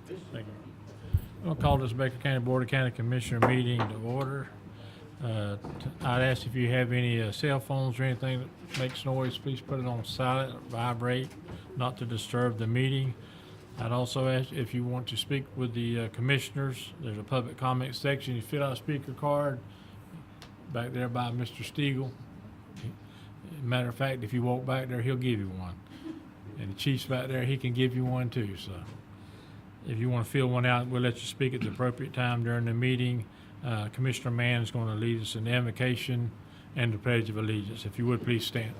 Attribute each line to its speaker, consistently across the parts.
Speaker 1: Thank you. We'll call this Baker County Board of County Commissioner meeting to order. I'd ask if you have any cell phones or anything that makes noise, please put it on silent, or vibrate, not to disturb the meeting. I'd also ask if you want to speak with the commissioners, there's a public comment section. You fill out a speaker card back there by Mr. Stiegel. Matter of fact, if you walk back there, he'll give you one. And the chief's back there, he can give you one too, so. If you want to fill one out, we'll let you speak at the appropriate time during the meeting. Commissioner Mann is going to lead us in the invocation and the Pledge of Allegiance. If you would, please stand.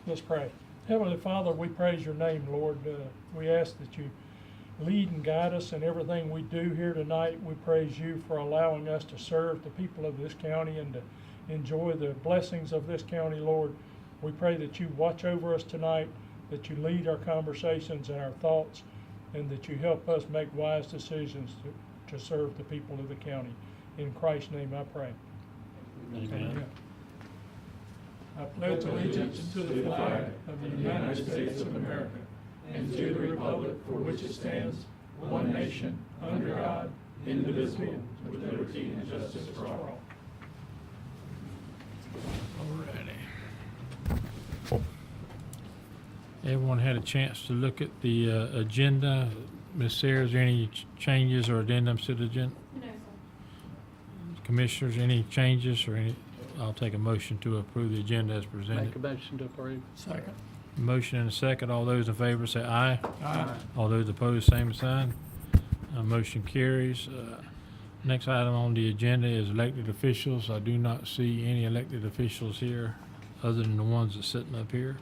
Speaker 2: Let's pray. Heavenly Father, we praise your name, Lord. We ask that you lead and guide us in everything we do here tonight. We praise you for allowing us to serve the people of this county and to enjoy the blessings of this county, Lord. We pray that you watch over us tonight, that you lead our conversations and our thoughts, and that you help us make wise decisions to serve the people of the county. In Christ's name I pray.
Speaker 1: Amen.
Speaker 2: I pledge allegiance to the flag of the United States of America and to the republic for which it stands, one nation, under God, indivisible, with liberty and justice for all.
Speaker 1: Alrighty. Everyone had a chance to look at the agenda. Ms. Sarah, is there any changes or addendums to the agenda?
Speaker 3: No, sir.
Speaker 1: Commissioners, any changes or any? I'll take a motion to approve the agenda as presented.
Speaker 4: Make a motion to approve.
Speaker 2: Second.
Speaker 1: Motion and a second. All those in favor say aye.
Speaker 2: Aye.
Speaker 1: All those opposed, same sign. Motion carries. Next item on the agenda is elected officials. I do not see any elected officials here other than the ones that's sitting up here.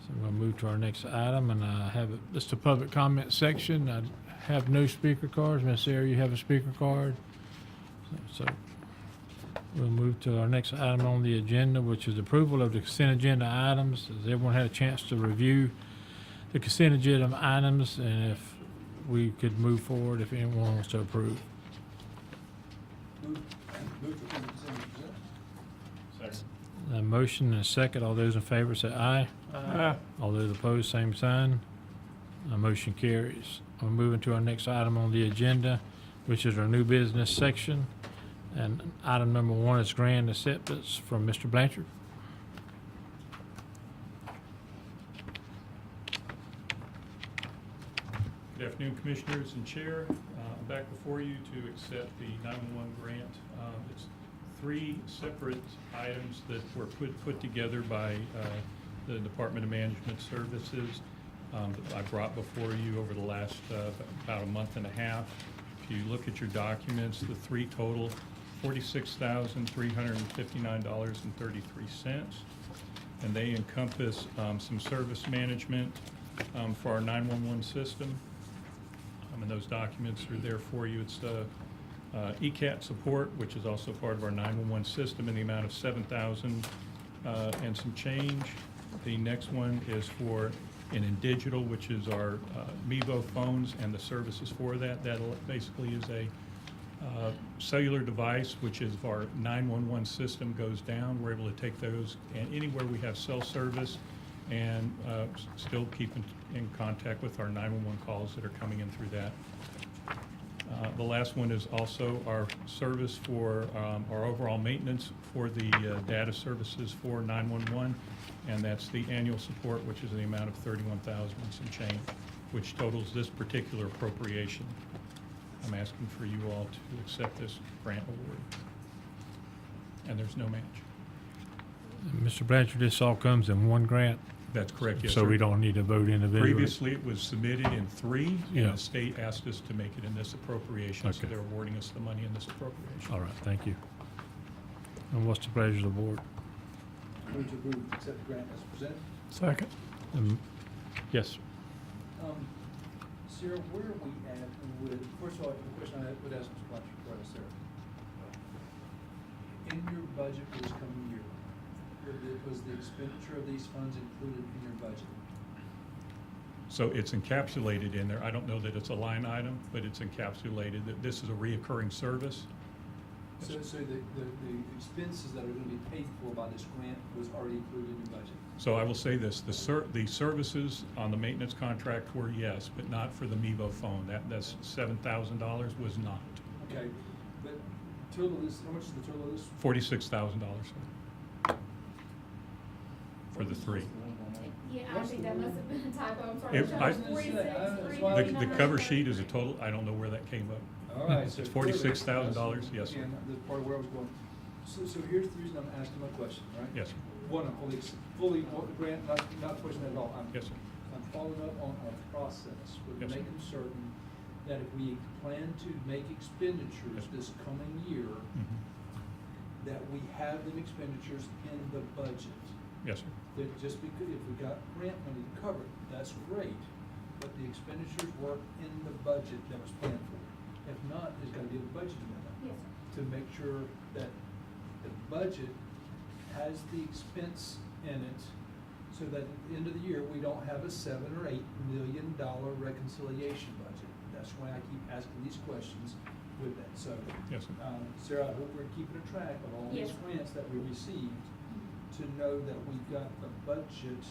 Speaker 1: So we'll move to our next item, and I have this is the public comment section. I have no speaker cards. Ms. Sarah, you have a speaker card. So we'll move to our next item on the agenda, which is approval of the consent agenda items. Has everyone had a chance to review the consent agenda items, and if we could move forward if anyone wants to approve? A motion and a second. All those in favor say aye.
Speaker 2: Aye.
Speaker 1: All those opposed, same sign. Motion carries. We're moving to our next item on the agenda, which is our new business section. And item number 1 is grant acceptance from Mr. Blanchard.
Speaker 5: Good afternoon, Commissioners and Chair. I'm back before you to accept the 911 grant. It's 3 separate items that were put together by the Department of Management Services that I brought before you over the last about a month and a half. If you look at your documents, the 3 total $46,359.33, and they encompass some service management for our 911 system. And those documents are there for you. It's the ECAT support, which is also part of our 911 system, in the amount of $7,000 and some change. The next one is for an InDigital, which is our Mevo phones and the services for that. That basically is a cellular device, which is if our 911 system goes down, we're able to take those, and anywhere we have cell service, and still keep in contact with our 911 calls that are coming in through that. The last one is also our service for our overall maintenance for the data services for 911, and that's the annual support, which is the amount of $31,000 and some change, which totals this particular appropriation. I'm asking for you all to accept this grant award, and there's no match.
Speaker 1: Mr. Blanchard, this all comes in one grant,
Speaker 5: That's correct, yes,
Speaker 1: so
Speaker 5: sir.
Speaker 1: we don't need to vote individually?
Speaker 5: Previously, it was submitted in 3,
Speaker 1: Yeah.
Speaker 5: and the state asked us to make it in this appropriation, so
Speaker 1: Okay.
Speaker 5: they're awarding us the money in this appropriation.
Speaker 1: All right, thank you. And what's the pleasure of the board?
Speaker 6: Move to approve, accept the grant as presented.
Speaker 2: Second.
Speaker 1: Yes,
Speaker 6: Sarah, where are we at with, first of all, the question I would ask Mr. Blanchard before I ask Sarah. In your budget for this coming year, was the expenditure of these funds included in your budget?
Speaker 5: So it's encapsulated in there. I don't know that it's a line item, but it's encapsulated that this is a reoccurring service.
Speaker 6: So the expenses that are gonna be paid for by this grant was already included in the budget?
Speaker 5: So I will say this, the services on the maintenance contract were yes, but not for the Mevo phone. That's $7,000 was not.
Speaker 6: Okay, but total is, how much is the total of this?
Speaker 5: $46,000 for the three.
Speaker 3: Yeah, I think that must have been a typo, I'm sorry.
Speaker 5: It- I-
Speaker 3: It's 46,
Speaker 6: That's why-
Speaker 5: The
Speaker 3: 399.
Speaker 5: cover sheet is a total, I don't know where that came up.
Speaker 6: All right. so
Speaker 5: It's $46,000, yes, sir.
Speaker 6: And the part where I was going, so here's the reason I'm asking my question, right?
Speaker 5: Yes, sir.
Speaker 6: One, I'm fully, grant, not questioning that at all.
Speaker 5: Yes, sir.
Speaker 6: I'm following up on our process with
Speaker 5: Yes, sir.
Speaker 6: making certain that if we plan to make expenditures
Speaker 5: Yes, sir.
Speaker 6: this coming year,
Speaker 5: Mhm.
Speaker 6: that we have them expenditures in the budget.
Speaker 5: Yes, sir.
Speaker 6: That just because, if we got grant money to cover it, that's great, but the expenditures were in the budget that was planned for. If not, there's gotta be a budget amendment
Speaker 3: Yes, sir.
Speaker 6: to make sure that the budget has the expense in it, so that at the end of the year, we don't have a $7 or $8 million reconciliation budget. That's why I keep asking these questions with that, so.
Speaker 5: Yes, sir.
Speaker 6: Sarah, I hope we're keeping a track of all these
Speaker 3: Yes.
Speaker 6: grants that we received, to know that we've got the budget,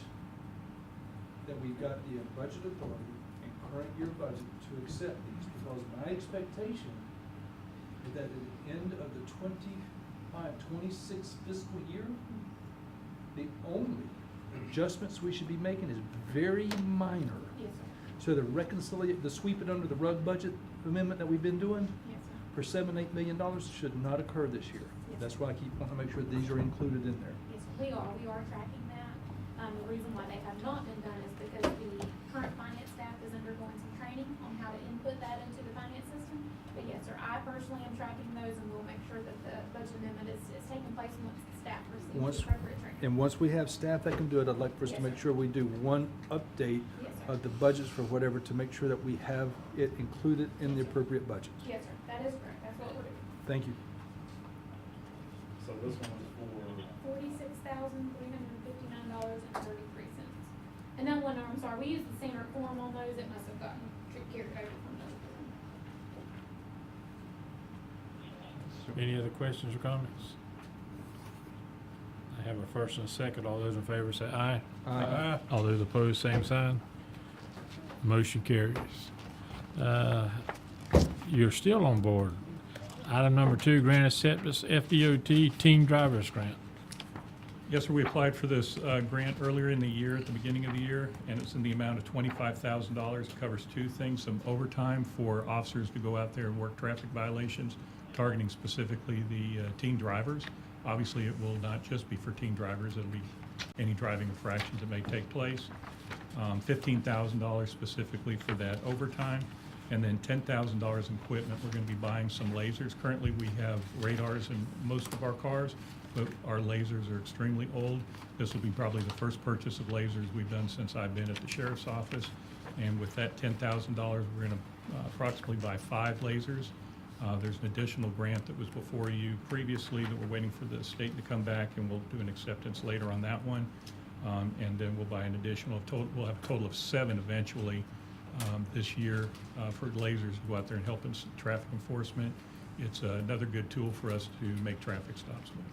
Speaker 6: that we've got the budget authority and current year budget to accept these, because my expectation is that at the end of the 25-26 fiscal year, the only adjustments we should be making is very minor.
Speaker 3: Yes, sir.
Speaker 6: So the sweep it under the rug budget amendment that we've been doing
Speaker 3: Yes, sir.
Speaker 6: for $7-8 million should not occur this year.
Speaker 3: Yes.
Speaker 6: That's why I keep wanting to make sure these are included in there.
Speaker 3: Yes, sir. We are tracking that. The reason why they have not been done is because the current finance staff is undergoing some training on how to input that into the finance system. But yes, sir, I personally am tracking those, and we'll make sure that the budget amendment is taking place once the staff receives
Speaker 6: Once-
Speaker 3: the appropriate training.
Speaker 6: And once we have staff that can do it, I'd like for us to
Speaker 3: Yes,
Speaker 6: make
Speaker 3: sir.
Speaker 6: sure we do one update
Speaker 3: Yes, sir.
Speaker 6: of the budgets for whatever, to make sure that we have it included in the appropriate budgets.
Speaker 3: Yes, sir, that is correct, that's what we're doing.
Speaker 6: Thank you.
Speaker 4: So this one was for,
Speaker 3: $46,359.33. And that one, I'm sorry, we used the standard form on those, it must have gotten carried over from those.
Speaker 1: Any other questions or comments? I have a first and a second. All those in favor say aye.
Speaker 6: Aye.
Speaker 1: All those opposed, same sign. Motion carries. You're still on board. Item number 2, grant acceptance FDOT Team Drivers Grant.
Speaker 5: Yes, sir, we applied for this grant earlier in the year, at the beginning of the year, and it's in the amount of $25,000. It covers two things: some overtime for officers to go out there and work traffic violations, targeting specifically the teen drivers. Obviously, it will not just be for teen drivers, it'll be any driving infractions that may take place. $15,000 specifically for that overtime, and then $10,000 in equipment. We're gonna be buying some lasers. Currently, we have radars in most of our cars, but our lasers are extremely old. This will be probably the first purchase of lasers we've done since I've been at the sheriff's office. And with that $10,000, we're gonna approximately buy 5 lasers. There's an additional grant that was before you previously that we're waiting for the state to come back, and we'll do an acceptance later on that one. And then we'll buy an additional, we'll have a total of 7 eventually this year for lasers to go out there and help in traffic enforcement. It's another good tool for us to make traffic stops with.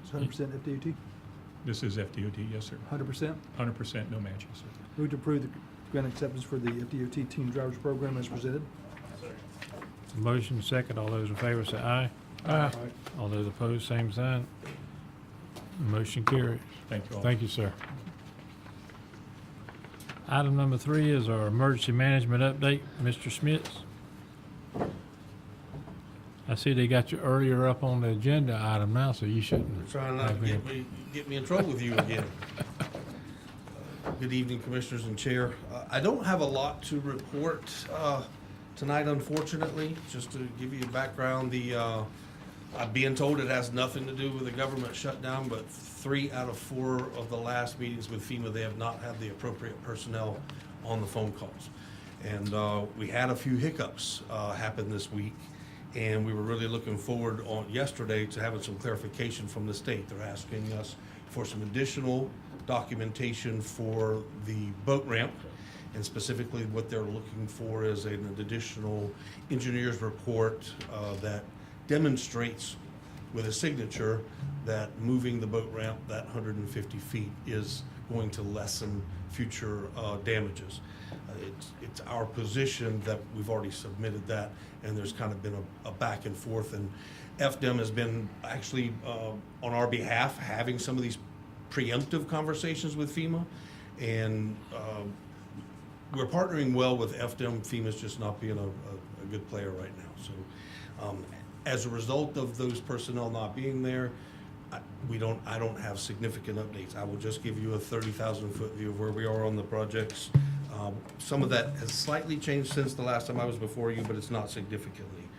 Speaker 6: It's 100% FDOT?
Speaker 5: This is FDOT, yes, sir.
Speaker 6: 100%?
Speaker 5: 100% no matches, sir.
Speaker 6: Move to approve the grant acceptance for the FDOT Team Drivers Program as presented.
Speaker 1: Motion second. All those in favor say aye.
Speaker 6: Aye.
Speaker 1: All those opposed, same sign. Motion carries.
Speaker 5: Thank you all.
Speaker 1: Thank you, sir. Item number 3 is our emergency management update. Mr. Schmitz? I see they got you earlier up on the agenda item now, so you shouldn't.
Speaker 7: Trying not to
Speaker 1: have any-
Speaker 7: get me in trouble with you again. Good evening, Commissioners and Chair. I don't have a lot to report tonight, unfortunately. Just to give you a background, I'm being told it has nothing to do with the government shutdown, but 3 out of 4 of the last meetings with FEMA, they have not had the appropriate personnel on the phone calls. And we had a few hiccups happen this week, and we were really looking forward on yesterday to having some clarification from the state. They're asking us for some additional documentation for the boat ramp And specifically, what they're looking for is an additional engineer's report that demonstrates with a signature that moving the boat ramp that 150 feet is going to lessen future damages. It's our position that we've already submitted that, and there's kind of been a back and forth, and FDEM has been actually on our behalf having some of these preemptive conversations with FEMA, and we're partnering well with FDEM. FEMA's just not being a good player right now. So as a result of those personnel not being there, I don't have significant updates. I will just give you a 30,000-foot view of where we are on the projects. Some of that has slightly changed since the last time I was before you, but it's not significantly.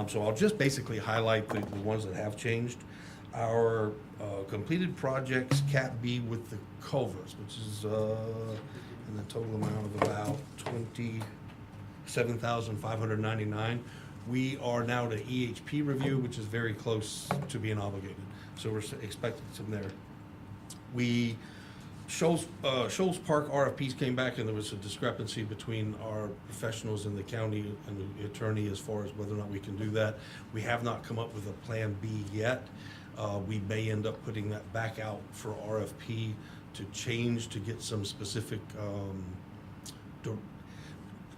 Speaker 7: So I'll just basically highlight the ones that have changed. Our completed projects, Cat B with the culverts, which is in the total amount of about $27,599. We are now to EHP review, which is very close to being obligated. So we're expecting some there. Shoals Park RFPs came back, and there was a discrepancy between our professionals in the county and the attorney as far as whether or not we can do that. We have not come up with a plan B yet. We may end up putting that back out for RFP to change to get some specific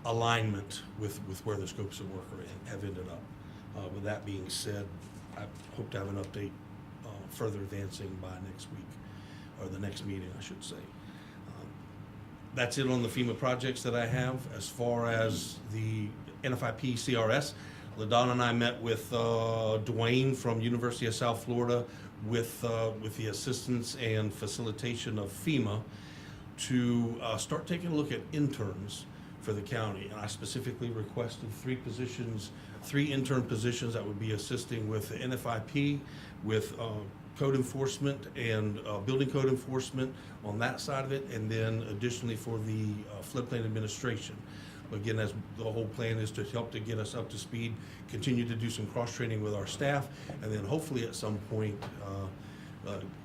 Speaker 7: alignment with where the scopes of work have ended up. With that being said, I hope to have an update further advancing by next week, or the next meeting, I should say. That's it on the FEMA projects that I have. As far as the NFIP CRS, LaDonna and I met with Dwayne from University of South Florida with the assistance and facilitation of FEMA to start taking a look at interns for the county. And I specifically requested three intern positions that would be assisting with the NFIP, with code enforcement and building code enforcement on that side of it, and then additionally for the floodplain administration. Again, as the whole plan is to help to get us up to speed, continue to do some cross-training with our staff, and then hopefully at some point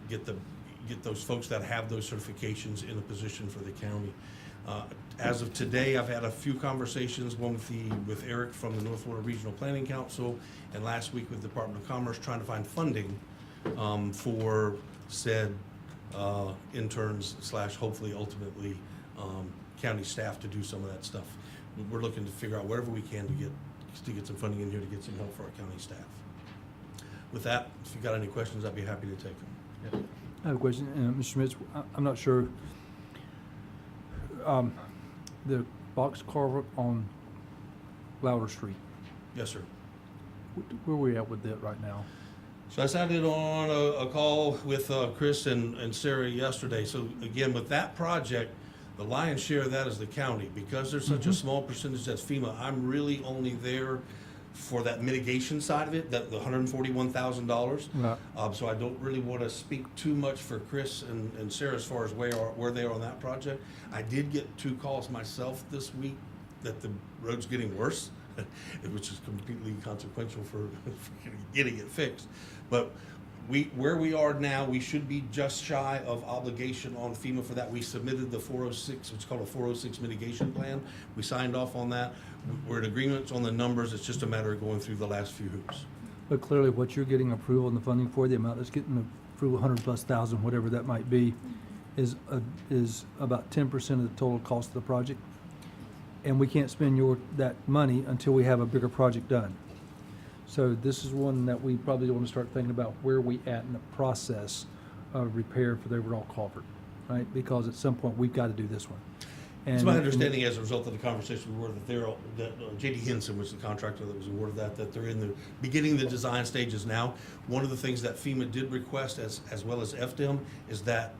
Speaker 7: get those folks that have those certifications in a position for the county. As of today, I've had a few conversations, one with Eric from the North Florida Regional Planning Council, and last week with the Department of Commerce, trying to find funding for said interns / hopefully ultimately county staff to do some of that stuff. We're looking to figure out whatever we can to get some funding in here to get some help for our county staff. With that, if you've got any questions, I'd be happy to take them. Yes.
Speaker 8: I have a question, Mr. Schmitz. I'm not sure. The box culvert on Louder Street,
Speaker 7: Yes, sir.
Speaker 8: where are we at with that right now?
Speaker 7: So I sat in on a call with Chris and Sarah yesterday. So again, with that project, the lion's share of that is the county. Because there's such a small percentage that's FEMA, I'm really only there for that mitigation side of it, that the $141,000.
Speaker 8: Right.
Speaker 7: So I don't really want to speak too much for Chris and Sarah as far as where they are on that project. I did get 2 calls myself this week that the road's getting worse, which is completely consequential for getting it fixed. But where we are now, we should be just shy of obligation on FEMA for that. We submitted the 406, it's called a 406 mitigation plan. We signed off on that. We're in agreement on the numbers. It's just a matter of going through the last few hoops.
Speaker 8: But clearly what you're getting approval and the funding for, the amount that's getting approval, 100,000+, whatever that might be, is about 10% of the total cost of the project. And we can't spend that money until we have a bigger project done. So this is one that we probably want to start thinking about where we at in the process of repair for the overall culvert, right? Because at some point, we've got to do this one.
Speaker 7: It's my understanding as a result of the conversation we were that J.D. Henson was the contractor that was awarded that they're in the beginning of the design stages now. One of the things that FEMA did request as well as FDEM is that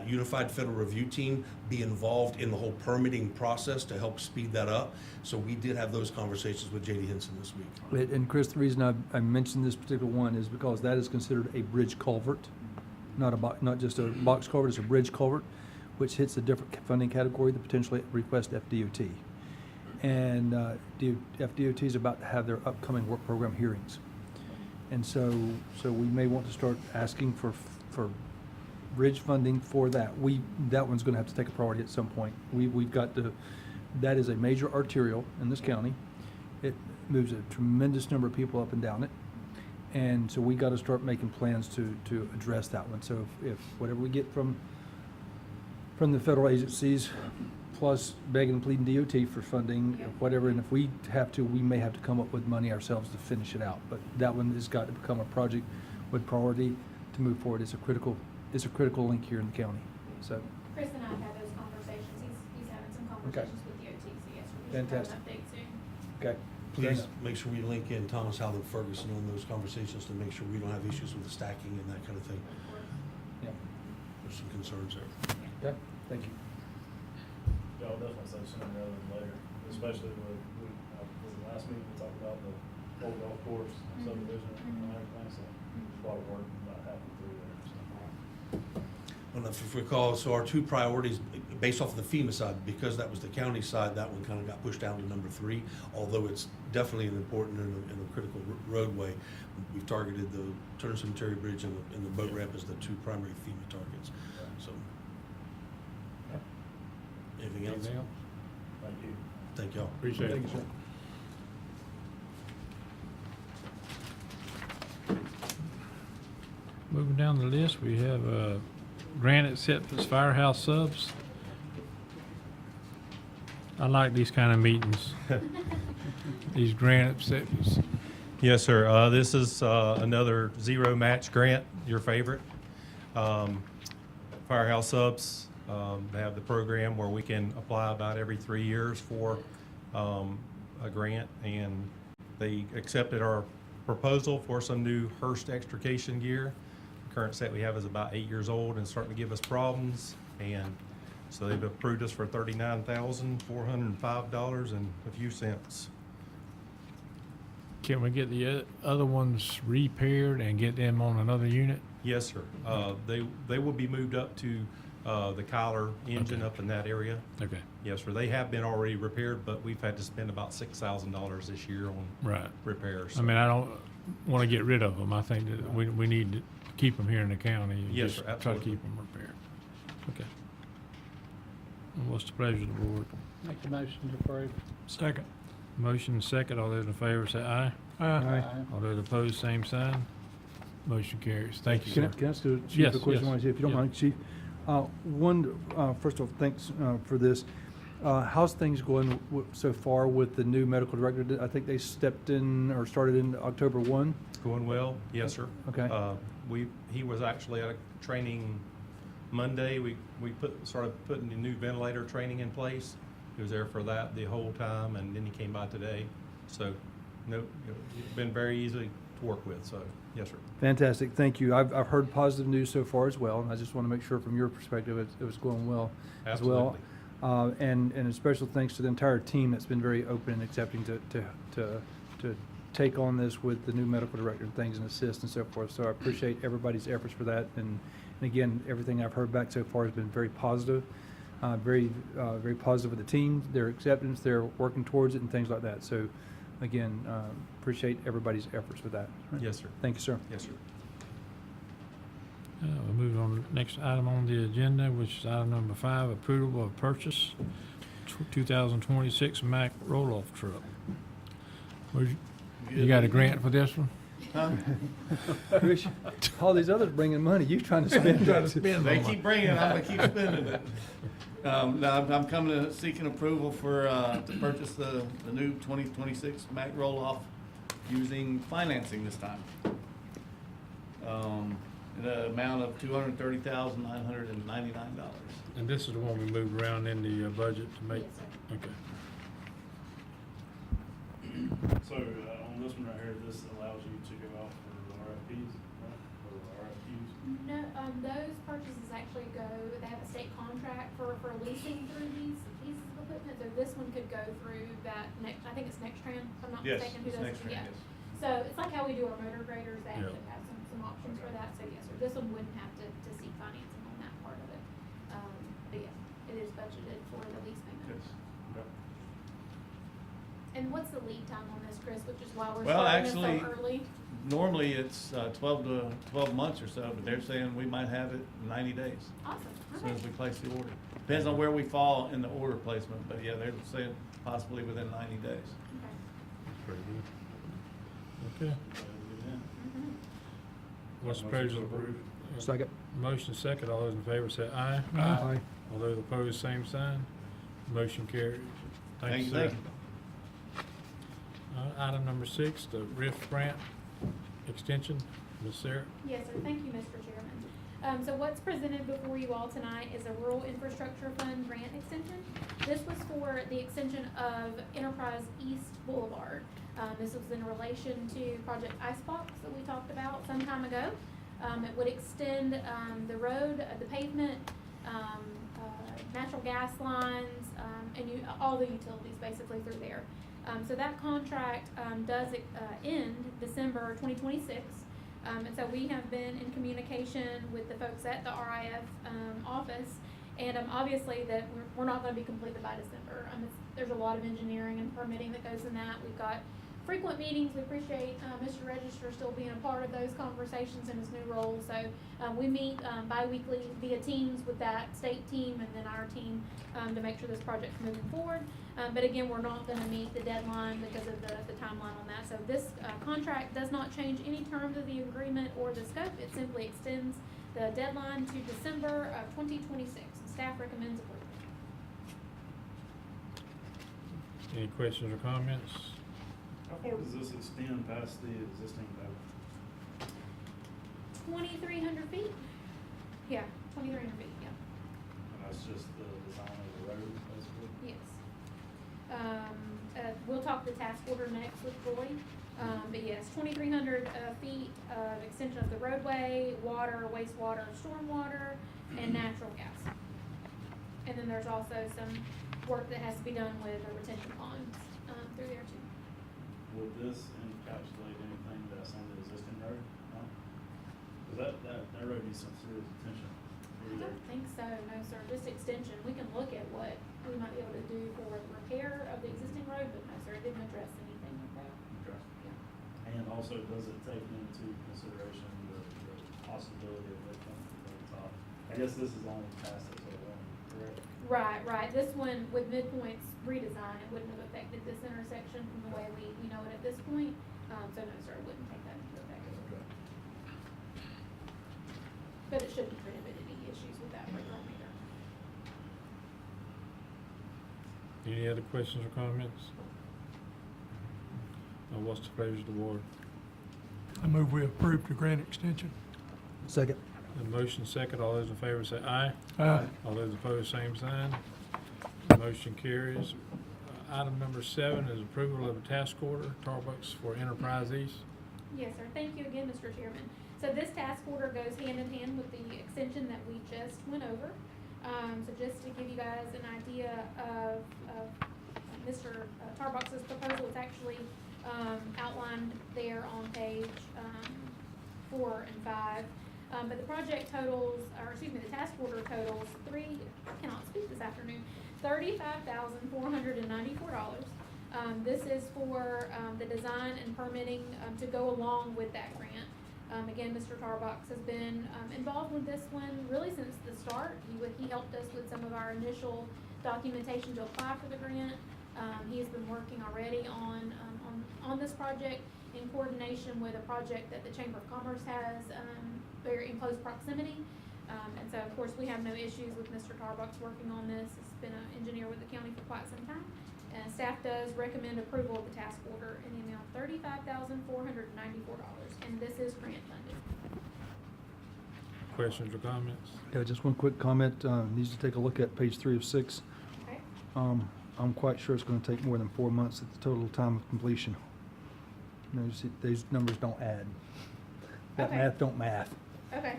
Speaker 7: Unified Federal Review Team be involved in the whole permitting process to help speed that up. So we did have those conversations with J.D. Henson this week.
Speaker 8: And Chris, the reason I mentioned this particular one is because that is considered a bridge culvert, not just a box culvert, it's a bridge culvert, which hits a different funding category that potentially request FDOT. And FDOT is about to have their upcoming work program hearings. And so we may want to start asking for bridge funding for that. That one's gonna have to take a priority at some point. We've got to, that is a major arterial in this county. It moves a tremendous number of people up and down it. And so we gotta start making plans to address that one. So if whatever we get from the federal agencies, plus begging and pleading DOT for funding, whatever, and if we have to, we may have to come up with money ourselves to finish it out. But that one has got to become a project with priority to move forward. It's a critical link here in the county, so.
Speaker 3: Chris and I have had those conversations. He's having some conversations with DOT, so yes, we're just
Speaker 8: Fantastic.
Speaker 3: an update soon.
Speaker 8: Okay.
Speaker 7: Please make sure we link in Thomas Howland Ferguson on those conversations to make sure we don't have issues with the stacking and that kind of thing.
Speaker 3: Of course.
Speaker 8: Yeah,
Speaker 7: There's some concerns there.
Speaker 8: okay, thank you.
Speaker 4: Yeah, I'll definitely say sooner rather than later, especially with the last meeting, we talked about the old golf course subdivision and everything, so there's a lot of work about halfway through there, so.
Speaker 7: I don't know if you recall, so our two priorities, based off of the FEMA side, because that was the county side, that one kind of got pushed down to number 3, although it's definitely an important and a critical roadway. We've targeted the Turner Cemetery Bridge and the boat ramp as the 2 primary FEMA targets, so. Anything else?
Speaker 1: Anything else?
Speaker 4: Thank you.
Speaker 7: Thank y'all.
Speaker 1: Appreciate it.
Speaker 8: Thank you, sir.
Speaker 1: Moving down the list, we have grant acceptance firehouse subs. I like these kind of meetings. These grant acceptance.
Speaker 9: Yes, sir. This is another zero match grant, your favorite. Firehouse Subs, they have the program where we can apply about every 3 years for a grant, and they accepted our proposal for some new Hearst extrication gear. The current set we have is about 8 years old and starting to give us problems, and so they've approved us for $39,405 and a few cents.
Speaker 1: Can we get the other ones repaired and get them on another unit?
Speaker 9: Yes, sir. They will be moved up to the Kyler engine
Speaker 1: Okay.
Speaker 9: up in that area.
Speaker 1: Okay,
Speaker 9: Yes, sir. They have been already repaired, but we've had to spend about $6,000 this year on
Speaker 1: right.
Speaker 9: repairs.
Speaker 1: I mean, I don't want to get rid of them. I think that we need to keep them here in the county. And
Speaker 9: Yes,
Speaker 1: just
Speaker 9: sir,
Speaker 1: Try to
Speaker 9: absolutely.
Speaker 1: keep them repaired. Okay. And what's the pleasure of the board?
Speaker 2: Make the motion to approve.
Speaker 1: Second. Motion second. All those in favor say aye.
Speaker 2: Aye.
Speaker 1: All those opposed, same sign. Motion carries. Thank you, sir.
Speaker 8: Can I ask the chief
Speaker 1: Yes,
Speaker 8: a question,
Speaker 1: yes.
Speaker 8: if you don't
Speaker 1: Yeah.
Speaker 8: mind, Chief? First of all, thanks for this. How's things going so far with the new medical director? I think they stepped in or started in October 1.
Speaker 9: Going well? Yes, sir.
Speaker 8: Okay.
Speaker 9: He was actually at a training Monday. We started putting the new ventilator training in place. He was there for that the whole time, and then he came by today. So, no, it's been very easy to work with, so, yes, sir.
Speaker 8: Fantastic, thank you. I've heard positive news so far as well, and I just want to make sure from your perspective it was going well as well. And a special thanks to the entire team that's been very open and accepting to take on this with the new medical director and things and assist and so forth. So I appreciate everybody's efforts for that. And again, everything I've heard back so far has been very positive, very positive with the team, their acceptance, their working towards it and things like that. So again, appreciate everybody's efforts with that.
Speaker 9: Yes, sir.
Speaker 8: Thank you, sir.
Speaker 9: Yes, sir.
Speaker 1: We'll move on to the next item on the agenda, which is item number 5, approval of purchase 2026 Mack roll-off truck. You got a grant for this one?
Speaker 8: Rich, all these others bringing money, you trying to spend it.
Speaker 10: They keep bringing it, I'm gonna keep spending it. Now, I'm coming to seeking approval for, to purchase the new 2026 Mack roll-off using financing this time. In the amount of $230,999.
Speaker 1: And this is the one we moved around in the budget to make?
Speaker 3: Yes, sir.
Speaker 1: Okay.
Speaker 4: So, on this one right here, this allows you to go out for RFPs, right, or RFQs?
Speaker 3: No, those purchases actually go, they have a state contract for leasing through these pieces of equipment. So this one could go through that next, I think it's Nextran, if I'm not
Speaker 10: Yes,
Speaker 3: mistaken. who
Speaker 10: it's
Speaker 3: does it.
Speaker 10: Nextran,
Speaker 3: Yeah.
Speaker 10: yes.
Speaker 3: So it's like how we do our motor graders, they
Speaker 1: Yeah.
Speaker 3: actually have some options for that. So yes, sir, this one wouldn't have to seek financing on that part of it. But yes, it is budgeted for the lease payment.
Speaker 4: Yes. Okay.
Speaker 3: And what's the lead time on this, Chris, which is why we're
Speaker 10: Well,
Speaker 3: starting this
Speaker 10: actually,
Speaker 3: so early?
Speaker 10: Normally, it's 12 months or so, but they're saying we might have it in 90 days,
Speaker 3: Awesome,
Speaker 10: as soon
Speaker 3: okay.
Speaker 10: as we place the order. Depends on where we fall in the order placement, but yeah, they're saying possibly within 90 days.
Speaker 3: Okay.
Speaker 1: Pretty good. Okay.
Speaker 3: Mhm.
Speaker 1: What's the pleasure of the board?
Speaker 8: Second.
Speaker 1: Motion second. All those in favor say aye.
Speaker 8: Aye.
Speaker 1: All those opposed, same sign. Motion carries. Thank you, sir.
Speaker 10: Thank you.
Speaker 1: Item number 6, the RIF grant extension. Ms. Sarah?
Speaker 3: Yes, sir. Thank you, Mr. Chairman. So what's presented before you all tonight is a Rural Infrastructure Fund grant extension. This was for the extension of Enterprise East Boulevard. This was in relation to Project Icebox that we talked about some time ago. It would extend the road, the pavement, natural gas lines, and all the utilities basically through there. So that contract does end December 2026. And so we have been in communication with the folks at the RIF office, and obviously that we're not going to be completed by December. There's a lot of engineering and permitting that goes in that. We've got frequent meetings. We appreciate Mr. Register still being a part of those conversations in his new role. So we meet bi-weekly via Teams with that state team and then our team to make sure this project's moving forward. But again, we're not going to meet the deadline because of the timeline on that. So this contract does not change any terms of the agreement or the scope. It simply extends the deadline to December of 2026. Staff recommends approval.
Speaker 1: Any questions or comments?
Speaker 4: How far does this extend past the existing road?
Speaker 3: 2,300 feet? Yeah, 2,300 feet, yeah.
Speaker 4: And that's just the design of the road, basically?
Speaker 3: Yes. We'll talk the task order next with Troy. But yes, 2,300 feet of extension of the roadway, water, wastewater, stormwater, and natural gas. And then there's also some work that has to be done with the retention ponds through there too.
Speaker 4: Would this encapsulate anything that's on the existing road? No? Cause that road needs some serious attention.
Speaker 3: I don't think so, no, sir, just extension. We can look at what we might be able to do for the repair of the existing road, but no, sir, it didn't address anything like that.
Speaker 4: Okay.
Speaker 3: Yeah.
Speaker 4: And also, does it take into consideration the possibility of it coming from the top? I guess this is only past it, so it won't, correct?
Speaker 3: Right. This one with midpoints redesign, it wouldn't have affected this intersection from the way we know it at this point. So no, sir, it wouldn't take that into effect.
Speaker 4: Okay.
Speaker 3: But it shouldn't prohibit any issues with that program either.
Speaker 1: Any other questions or comments? What's the pleasure of the board?
Speaker 2: I move we approve the grant extension.
Speaker 8: Second.
Speaker 1: The motion second. All those in favor say aye.
Speaker 2: Aye.
Speaker 1: All those opposed, same sign. Motion carries. Item number 7 is approval of a task order, Tarbucks for Enterprise East.
Speaker 3: Yes, sir. Thank you again, Mr. Chairman. So this task order goes hand in hand with the extension that we just went over. So just to give you guys an idea of Mr. Tarbuck's proposal, it's actually outlined there on page 4 and 5. But the project totals, or excuse me, the task order totals I cannot speak this afternoon, $35,494. This is for the design and permitting to go along with that grant. Again, Mr. Tarbox has been involved with this one really since the start. He helped us with some of our initial documentation to apply for the grant. He has been working already on this project in coordination with a project that the Chamber of Commerce has very in close proximity. And so, of course, we have no issues with Mr. Tarbox working on this. He's been an engineer with the county for quite some time. And staff does recommend approval of the task order in the amount of $35,494. And this is grant funded.
Speaker 1: Questions or comments?
Speaker 8: Yeah, just one quick comment. Needs to take a look at page 3 of 6.
Speaker 3: Okay?
Speaker 8: I'm quite sure it's gonna take more than 4 months at the total time of completion. You know, you see, these numbers don't add. That
Speaker 3: Okay.
Speaker 8: math don't math.
Speaker 3: Okay.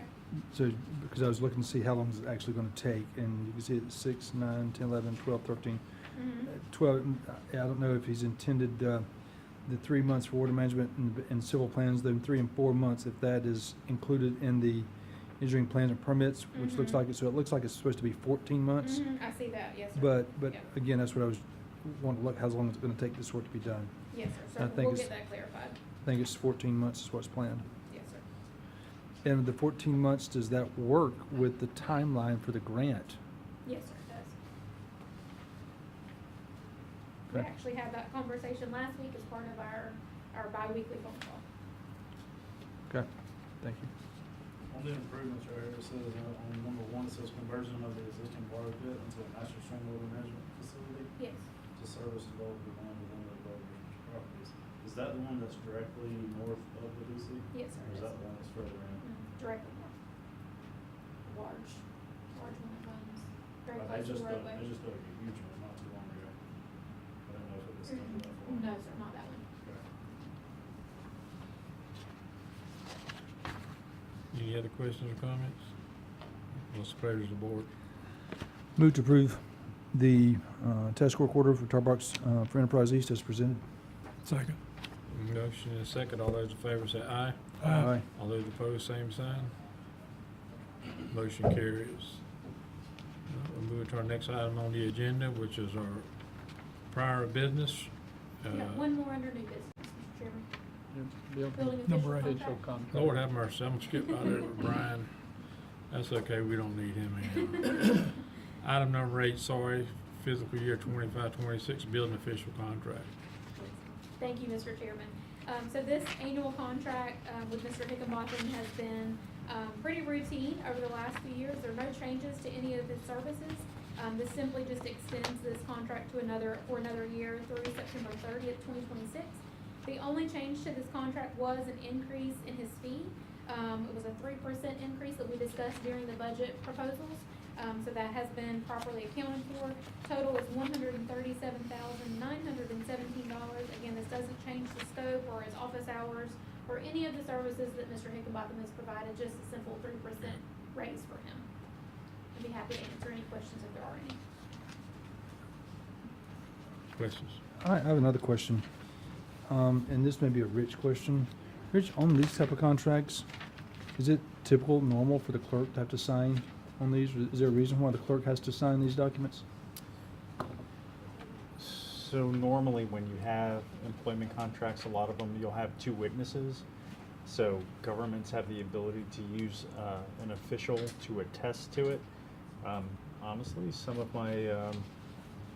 Speaker 8: So, because I was looking to see how long it's actually gonna take, and you can see it's 6, 9, 10, 11, 12, 13.
Speaker 3: Mm-hmm.
Speaker 8: 12, I don't know if he's intended, the 3 months for water management and civil plans, then 3 and 4 months, if that is included in the engineering plans and permits, which looks
Speaker 3: Mhm.
Speaker 8: like it, so it looks like it's supposed to be 14 months.
Speaker 3: I see that, yes, sir.
Speaker 8: But
Speaker 3: Yeah.
Speaker 8: again, that's what I was how long it's gonna take this work to be done.
Speaker 3: Yes, sir,
Speaker 8: I
Speaker 3: so
Speaker 8: think
Speaker 3: we'll
Speaker 8: it's-
Speaker 3: get that clarified.
Speaker 8: I think it's 14 months is what's planned.
Speaker 3: Yes, sir.
Speaker 8: And the 14 months, does that work with the timeline for the grant?
Speaker 3: Yes, sir, it does. We
Speaker 8: Okay.
Speaker 3: actually had that conversation last week as part of our bi-weekly phone call.
Speaker 8: Okay, thank you.
Speaker 4: On the improvements right here, it says, on number one, it says conversion of the existing water pit into a master stormwater management facility
Speaker 3: Yes,
Speaker 4: to service development land within the above referenced properties. Is that the one that's directly north of the DC?
Speaker 3: yes, sir.
Speaker 4: Or is that the one that's further in?
Speaker 3: Directly north. Large one that runs very
Speaker 4: They
Speaker 3: close to
Speaker 4: just
Speaker 3: the
Speaker 4: dug,
Speaker 3: roadway.
Speaker 4: they just dug a huge one not too long ago. I don't know if it was done that far.
Speaker 3: No, sir, not that one.
Speaker 4: Okay.
Speaker 1: Any other questions or comments? What's the pleasure of the board?
Speaker 8: Move to approve the task work order for Tarbox for Enterprise East as presented.
Speaker 2: Second.
Speaker 1: Motion and a second. All those in favor say aye.
Speaker 8: Aye.
Speaker 1: All those opposed, same sign. Motion carries. We'll move to our next item on the agenda, which is our prior business.
Speaker 3: We have one more under new business, Mr. Chairman. Building
Speaker 2: Number
Speaker 3: official
Speaker 2: eight.
Speaker 3: contract.
Speaker 1: Lord have mercy, I'm gonna skip out there with Brian. That's okay, we don't need him anymore. Item number 8, sorry, fiscal year 25-26 building official contract.
Speaker 3: Thank you, Mr. Chairman. So this annual contract with Mr. Hickenbotham has been pretty routine over the last few years. There are no changes to any of his services. This simply just extends this contract to another year through September 30th, 2026. The only change to this contract was an increase in his fee. It was a 3% increase that we discussed during the budget proposals. So that has been properly accounted for. Total is $137,917. Again, this doesn't change the scope or his office hours or any of the services that Mr. Hickenbotham has provided, just a simple 3% raise for him. I'd be happy to answer any questions if there are any.
Speaker 1: Questions?
Speaker 8: I have another question, and this may be a Rich question. Rich, on these type of contracts, is it typical, normal for the clerk to have to sign on these? Is there a reason why the clerk has to sign these documents?
Speaker 11: So normally when you have employment contracts, a lot of them, you'll have 2 witnesses. So governments have the ability to use an official to attest to it. Honestly, some of my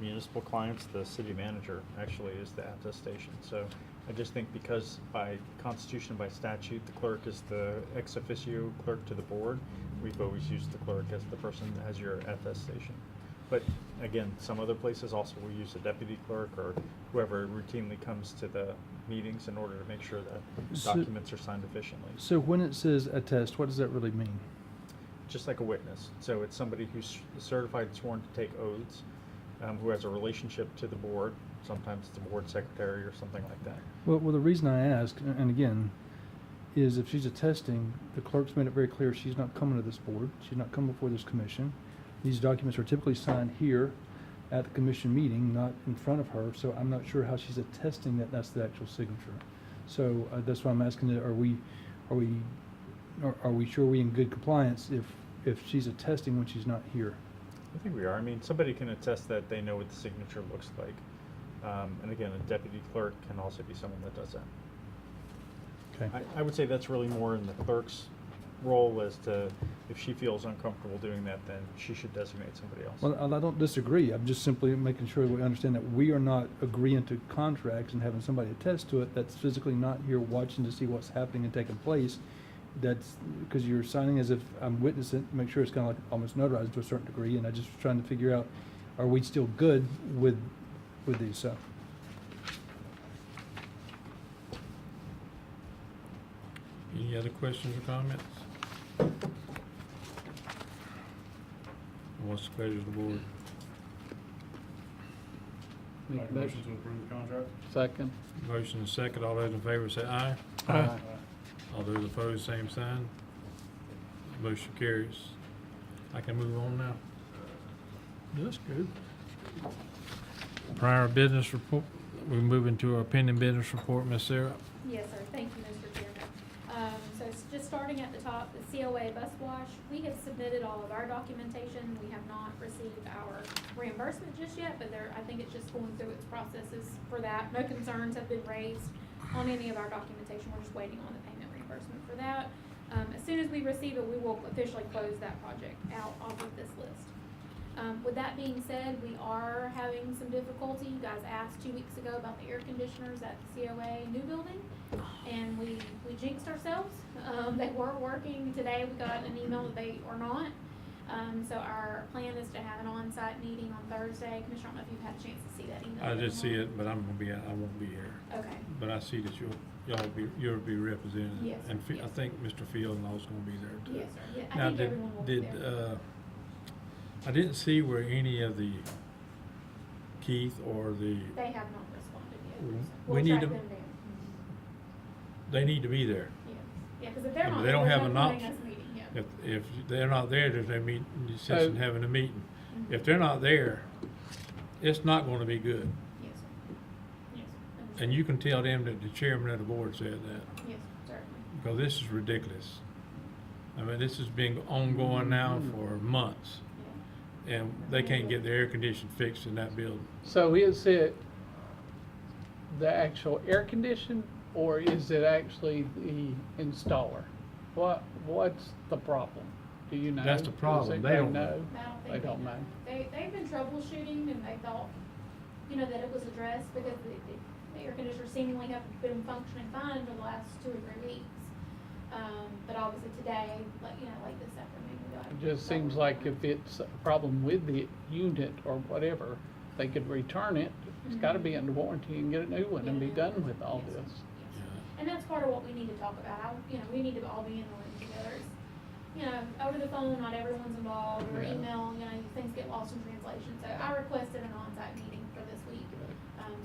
Speaker 11: municipal clients, the city manager actually is the attestation. So I just think because by constitution, by statute, the clerk is the ex officio clerk to the board, we've always used the clerk as the person that has your attestation. But again, some other places also will use a deputy clerk or whoever routinely comes to the meetings in order to make sure that
Speaker 8: So-
Speaker 11: documents are signed efficiently.
Speaker 8: So when it says attest, what does that really mean?
Speaker 11: Just like a witness. So it's somebody who's certified, sworn to take oaths, who has a relationship to the board. Sometimes it's a board secretary or something like that.
Speaker 8: Well, the reason I ask, and again, is if she's attesting, the clerk's made it very clear she's not coming to this board, she's not coming before this commission. These documents are typically signed here at the commission meeting, not in front of her, so I'm not sure how she's attesting that that's the actual signature. So that's why I'm asking, are we sure we in good compliance if she's attesting when she's not here?
Speaker 11: I think we are. I mean, somebody can attest that they know what the signature looks like. And again, a deputy clerk can also be someone that does that.
Speaker 8: Okay.
Speaker 11: I would say that's really more in the clerk's role as to if she feels uncomfortable doing that, then she should designate somebody else.
Speaker 8: Well, I don't disagree. I'm just simply making sure we understand that we are not agreeing to contracts and having somebody attest to it that's physically not here watching to see what's happening and taking place. That's because you're signing as if I'm witnessing, make sure it's kind of like almost notarized to a certain degree, and I just was trying to figure out, are we still good with these, so.
Speaker 1: Any other questions or comments? What's the pleasure of the board?
Speaker 4: Make a motion to approve the contract?
Speaker 2: Second.
Speaker 1: Motion and second. All those in favor say aye.
Speaker 2: Aye.
Speaker 1: All those opposed, same sign. Motion carries. I can move on now.
Speaker 2: That's good.
Speaker 1: Prior business report, we move into our pending business report, Ms. Sarah.
Speaker 3: Yes, sir. Thank you, Mr. Chairman. So it's just starting at the top, the COA bus wash, we have submitted all of our documentation. We have not received our reimbursement just yet, but I think it's just going through its processes for that. No concerns have been raised on any of our documentation. We're just waiting on the payment reimbursement for that. As soon as we receive it, we will officially close that project out off of this list. With that being said, we are having some difficulty. You guys asked 2 weeks ago about the air conditioners at the COA new building, and we jinxed ourselves. They were working today. We got an email that they are not. So our plan is to have an on-site meeting on Thursday. Commissioner, I don't know if you've had a chance to see that email.
Speaker 1: I
Speaker 3: yet
Speaker 1: did
Speaker 3: or
Speaker 1: see
Speaker 3: not.
Speaker 1: it, but I won't be here.
Speaker 3: Okay.
Speaker 1: But I see that you'll be represented.
Speaker 3: Yes,
Speaker 1: And
Speaker 3: yes.
Speaker 1: I think Mr. Field and all's gonna be there too.
Speaker 3: Yes, sir. Yeah, I
Speaker 1: Now,
Speaker 3: think everyone will be there.
Speaker 1: I didn't see where any of the Keith or the,
Speaker 3: They have not responded yet.
Speaker 1: We
Speaker 3: We'll
Speaker 1: need
Speaker 3: track
Speaker 1: to-
Speaker 3: them down.
Speaker 1: they need to be there.
Speaker 3: Yeah, yeah, because if they're
Speaker 1: Yeah, but
Speaker 3: not,
Speaker 1: they don't
Speaker 3: there's
Speaker 1: have
Speaker 3: no
Speaker 1: an
Speaker 3: point in
Speaker 1: option.
Speaker 3: us meeting, yeah.
Speaker 1: If they're not there, there's no meeting, sense in having a meeting.
Speaker 3: Mhm.
Speaker 1: If they're not there, it's not gonna be good.
Speaker 3: Yes, sir. Yes, sir.
Speaker 1: And you can tell them that the chairman of the board said that,
Speaker 3: Yes, certainly.
Speaker 1: because this is ridiculous. I mean, this has been ongoing now for months,
Speaker 3: Yeah.
Speaker 1: and they can't get the air condition fixed in that building.
Speaker 12: So is it the actual air condition or is it actually the installer? What's the problem? Do you know?
Speaker 1: That's the problem.
Speaker 12: Does
Speaker 1: They don't
Speaker 12: anybody
Speaker 1: know.
Speaker 3: I don't think
Speaker 12: They don't know.
Speaker 3: They've been troubleshooting and they thought, you know, that it was addressed because the air conditioners seemingly have been functioning fine for the last 2 or 3 weeks. But obviously today, like, you know, like this afternoon, we got.
Speaker 12: It just seems like if it's a problem with the unit or whatever, they could return it. It's gotta be under warranty and get a new one and be
Speaker 3: Yeah.
Speaker 12: done with all
Speaker 3: Yes, sir.
Speaker 12: this.
Speaker 3: Yes. And that's part of what we need to talk about. You know, we need to all be in the room together. It's, you know, over the phone, not everyone's involved, or
Speaker 12: Yeah.
Speaker 3: email, you know, things get lost in translation. So I requested an on-site meeting for this week.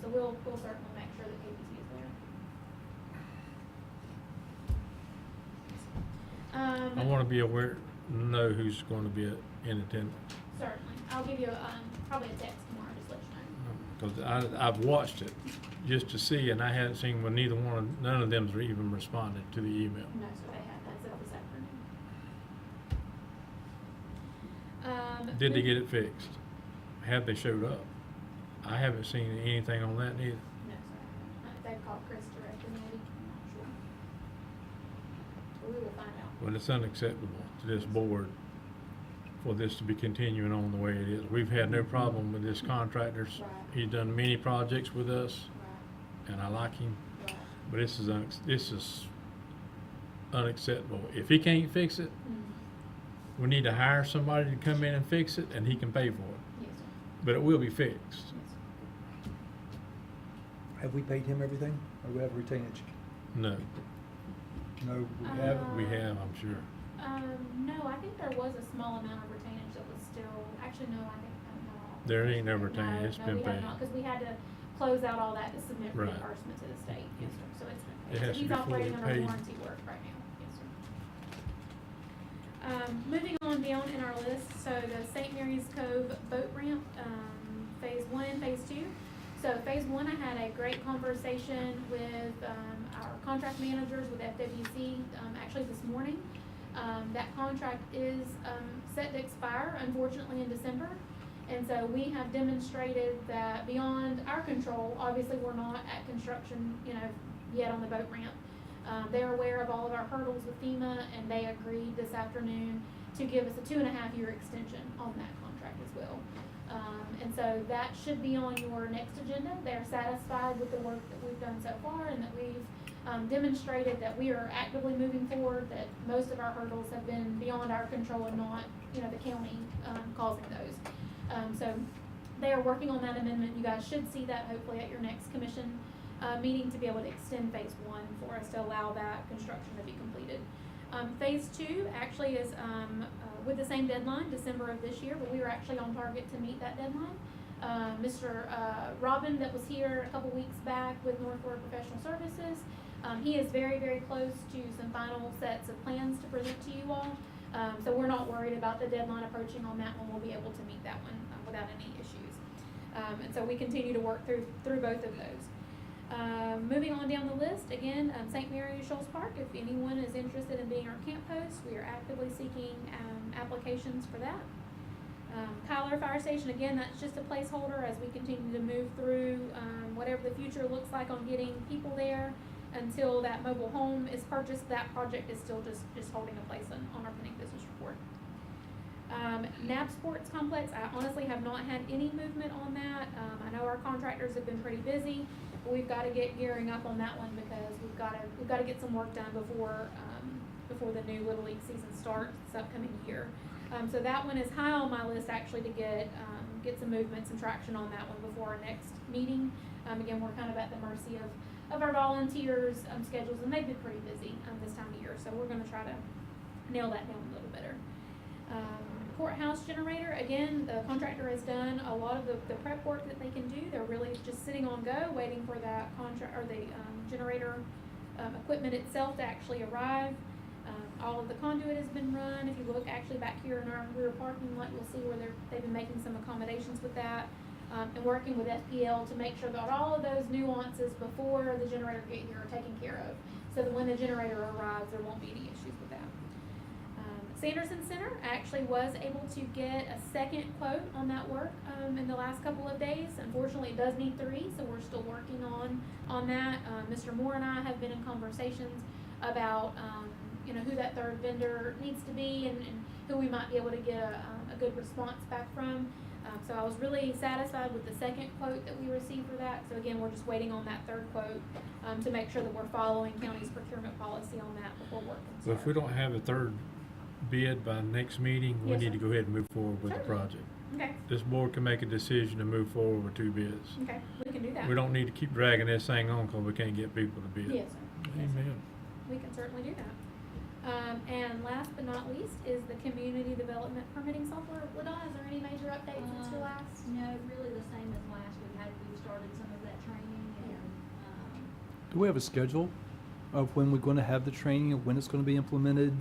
Speaker 3: So we'll certainly make sure that KPC is there.
Speaker 1: I wanna be aware, know who's gonna be in attendance.
Speaker 3: Certainly. I'll give you, probably a text tomorrow, just let you know.
Speaker 1: Because I've watched it just to see, and I hadn't seen when none of them's even responded to the email.
Speaker 3: No, sir, they have. That's it this afternoon.
Speaker 1: Did they get it fixed? Have they showed up? I haven't seen anything on that neither.
Speaker 3: No, sir. They've called Chris directly, maybe. I'm not sure. But we will find out.
Speaker 1: Well, it's unacceptable to this board for this to be continuing on the way it is. We've had no problem with this contractors.
Speaker 3: Right.
Speaker 1: He's done many projects with us,
Speaker 3: Right,
Speaker 1: and I like him,
Speaker 3: right.
Speaker 1: but this is unacceptable. If he can't fix it, we need to hire somebody to come in and fix it, and he can pay for it.
Speaker 3: Yes, sir.
Speaker 1: But it will be fixed.
Speaker 3: Yes, sir.
Speaker 8: Have we paid him everything, or do we have retainage?
Speaker 1: No,
Speaker 8: No, we
Speaker 3: Uh,
Speaker 8: haven't.
Speaker 1: we have, I'm sure.
Speaker 3: No, I think there was a small amount of retainage that was still, actually, no, I think, no.
Speaker 1: There ain't no retainage. It's been
Speaker 3: No, we have
Speaker 1: paid.
Speaker 3: not, because we had to close out all that to submit
Speaker 1: Right.
Speaker 3: reimbursement to the state, yes, sir, so it's been
Speaker 1: It
Speaker 3: paid. So
Speaker 1: has to
Speaker 3: he's
Speaker 1: be fully
Speaker 3: operating under
Speaker 1: paid.
Speaker 3: warranty work right now, yes, sir. Moving on down in our list, so the St. Mary's Cove boat ramp, phase 1 and phase 2. So phase 1, I had a great conversation with, our contract managers with FWC, actually this morning. That contract is, set to expire, unfortunately, in December. And so we have demonstrated that beyond our control, obviously, we're not at construction, you know, yet on the boat ramp. They're aware of all of our hurdles with FEMA, and they agreed this afternoon to give us a 2.5-year extension on that contract as well. And so that should be on your next agenda. They're satisfied with the work that we've done so far, and that we've demonstrated that we are actively moving forward, that most of our hurdles have been beyond our control and not, you know, the county causing those. So they are working on that amendment. You guys should see that hopefully at your next commission meeting to be able to extend phase 1 for us to allow that construction to be completed. Phase 2 actually is with the same deadline, December of this year, but we were actually on target to meet that deadline. Mr. Robin, that was here a couple weeks back with Northward Professional Services, he is very, very close to some final sets of plans to present to you all. So we're not worried about the deadline approaching on that one. We'll be able to meet that one without any issues. And so we continue to work through both of those. Moving on down the list, again, St. Mary Shoals Park, if anyone is interested in being our camp host, we are actively seeking, applications for that. Kyler Fire Station, again, that's just a placeholder as we continue to move through, whatever the future looks like on getting people there. Until that mobile home is purchased, that project is still just holding a place on our pending business report. NAB Sports Complex, I honestly have not had any movement on that. I know our contractors have been pretty busy, but we've got to get gearing up on that one because we've got to get some work done before the new Little League season starts this upcoming year. So that one is high on my list actually to get some movement, some traction on that one before our next meeting. Again, we're kind of at the mercy of our volunteers' schedules, and they've been pretty busy this time of year, so we're going to try to nail that down a little better. Courthouse generator, again, the contractor has done a lot of the prep work that they can do. They're really just sitting on go, waiting for that contract or the generator equipment itself to actually arrive. All of the conduit has been run. If you look actually back here in our rear parking lot, you'll see where they've been making some accommodations with that. And working with FPL to make sure that all of those nuances before the generator get here are taken care of, so that when the generator arrives, there won't be any issues with that. Sanderson Center actually was able to get a second quote on that work in the last couple of days. Unfortunately, it does need 3, so we're still working on that. Mr. Moore and I have been in conversations about who that third vendor needs to be and who we might be able to get a good response back from. So I was really satisfied with the second quote that we received for that. So again, we're just waiting on that third quote to make sure that we're following county's procurement policy on that before work can
Speaker 1: But
Speaker 3: start.
Speaker 1: if we don't have a third bid by next meeting, we
Speaker 3: Yes,
Speaker 1: need
Speaker 3: sir.
Speaker 1: to go ahead and move forward with the
Speaker 3: Certainly.
Speaker 1: project.
Speaker 3: Okay,
Speaker 1: This board can make a decision to move forward with 2 bids.
Speaker 3: okay, we can do that.
Speaker 1: We don't need to keep dragging this thing on because we can't get people to bid.
Speaker 3: Yes, sir. Yes, sir.
Speaker 1: Amen.
Speaker 3: We can certainly do that. And last but not least is the community development permitting software. LaDonna, is there any major updates since your last?
Speaker 13: No, really the same as last. We've started some of that training and,
Speaker 8: Do we have a schedule of when we're going to have the training and when it's going to be implemented?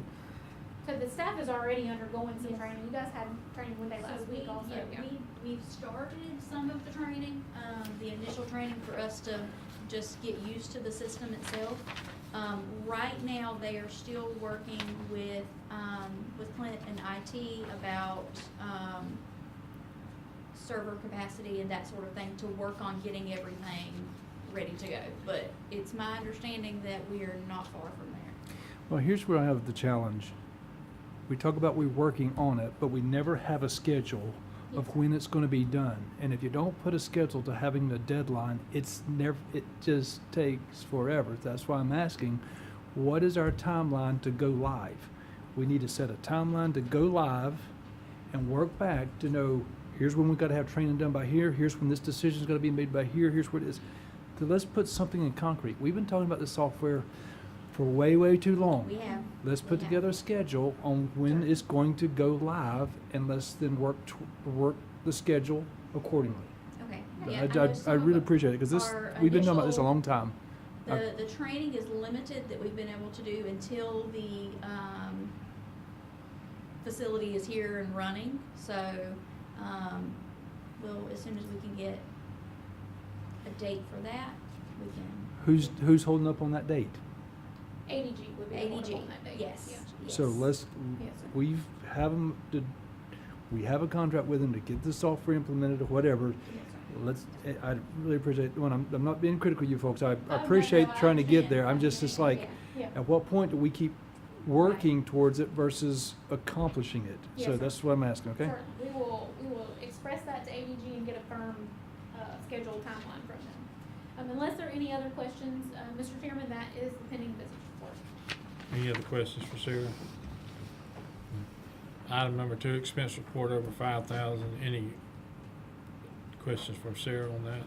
Speaker 3: So the staff is already undergoing some training. You guys had training one day
Speaker 13: so
Speaker 3: last week also. Yeah.
Speaker 13: we've started some of the training, the initial training for us to just get used to the system itself. Right now, they are still working with Clint and IT about, server capacity and that sort of thing to work on getting everything ready to go. But it's my understanding that we are not far from there.
Speaker 8: Well, here's where I have the challenge. We talk about we're working on it, but we never have a schedule of
Speaker 3: Yes.
Speaker 8: when it's going to be done. And if you don't put a schedule to having the deadline, it just takes forever. That's why I'm asking, what is our timeline to go live? We need to set a timeline to go live and work back to know, here's when we've got to have training done by here, here's when this decision is going to be made by here, here's what it is. So let's put something in concrete. We've been talking about this software for way, way too long.
Speaker 13: We have.
Speaker 8: Let's put
Speaker 13: We have.
Speaker 8: together a schedule on when it's going to go live, and let's then work the schedule accordingly.
Speaker 13: Okay.
Speaker 8: But
Speaker 13: Yeah,
Speaker 8: I
Speaker 13: know some of
Speaker 8: really
Speaker 13: the-
Speaker 8: appreciate it, because this,
Speaker 13: our
Speaker 8: we've been talking about this a
Speaker 13: initial-
Speaker 8: long time.
Speaker 13: The training is limited that we've been able to do until the, facility is here and running. So, as soon as we can get a date for that, we can.
Speaker 8: Who's holding up on that date?
Speaker 3: ADG would be the one
Speaker 13: ADG,
Speaker 3: on that date.
Speaker 13: yes.
Speaker 3: Yeah.
Speaker 13: Yes.
Speaker 8: So let's,
Speaker 3: Yes, sir.
Speaker 8: we have a contract with them to get the software implemented or whatever.
Speaker 3: Yes, sir.
Speaker 8: I really appreciate, I'm not being critical of you folks, I
Speaker 3: no,
Speaker 8: appreciate
Speaker 3: I
Speaker 8: trying to get
Speaker 3: understand.
Speaker 8: there, I'm just like,
Speaker 3: Yeah.
Speaker 8: at what point do we keep working towards it versus accomplishing it?
Speaker 3: Yes,
Speaker 8: So
Speaker 3: sir.
Speaker 8: that's what I'm asking, okay?
Speaker 3: Certainly. We will express that to ADG and get a firm, scheduled timeline from them. Unless there are any other questions, Mr. Chairman, that is the pending business report.
Speaker 1: Any other questions for Sarah? Item number 2, expense report over 5,000. Any questions from Sarah on that?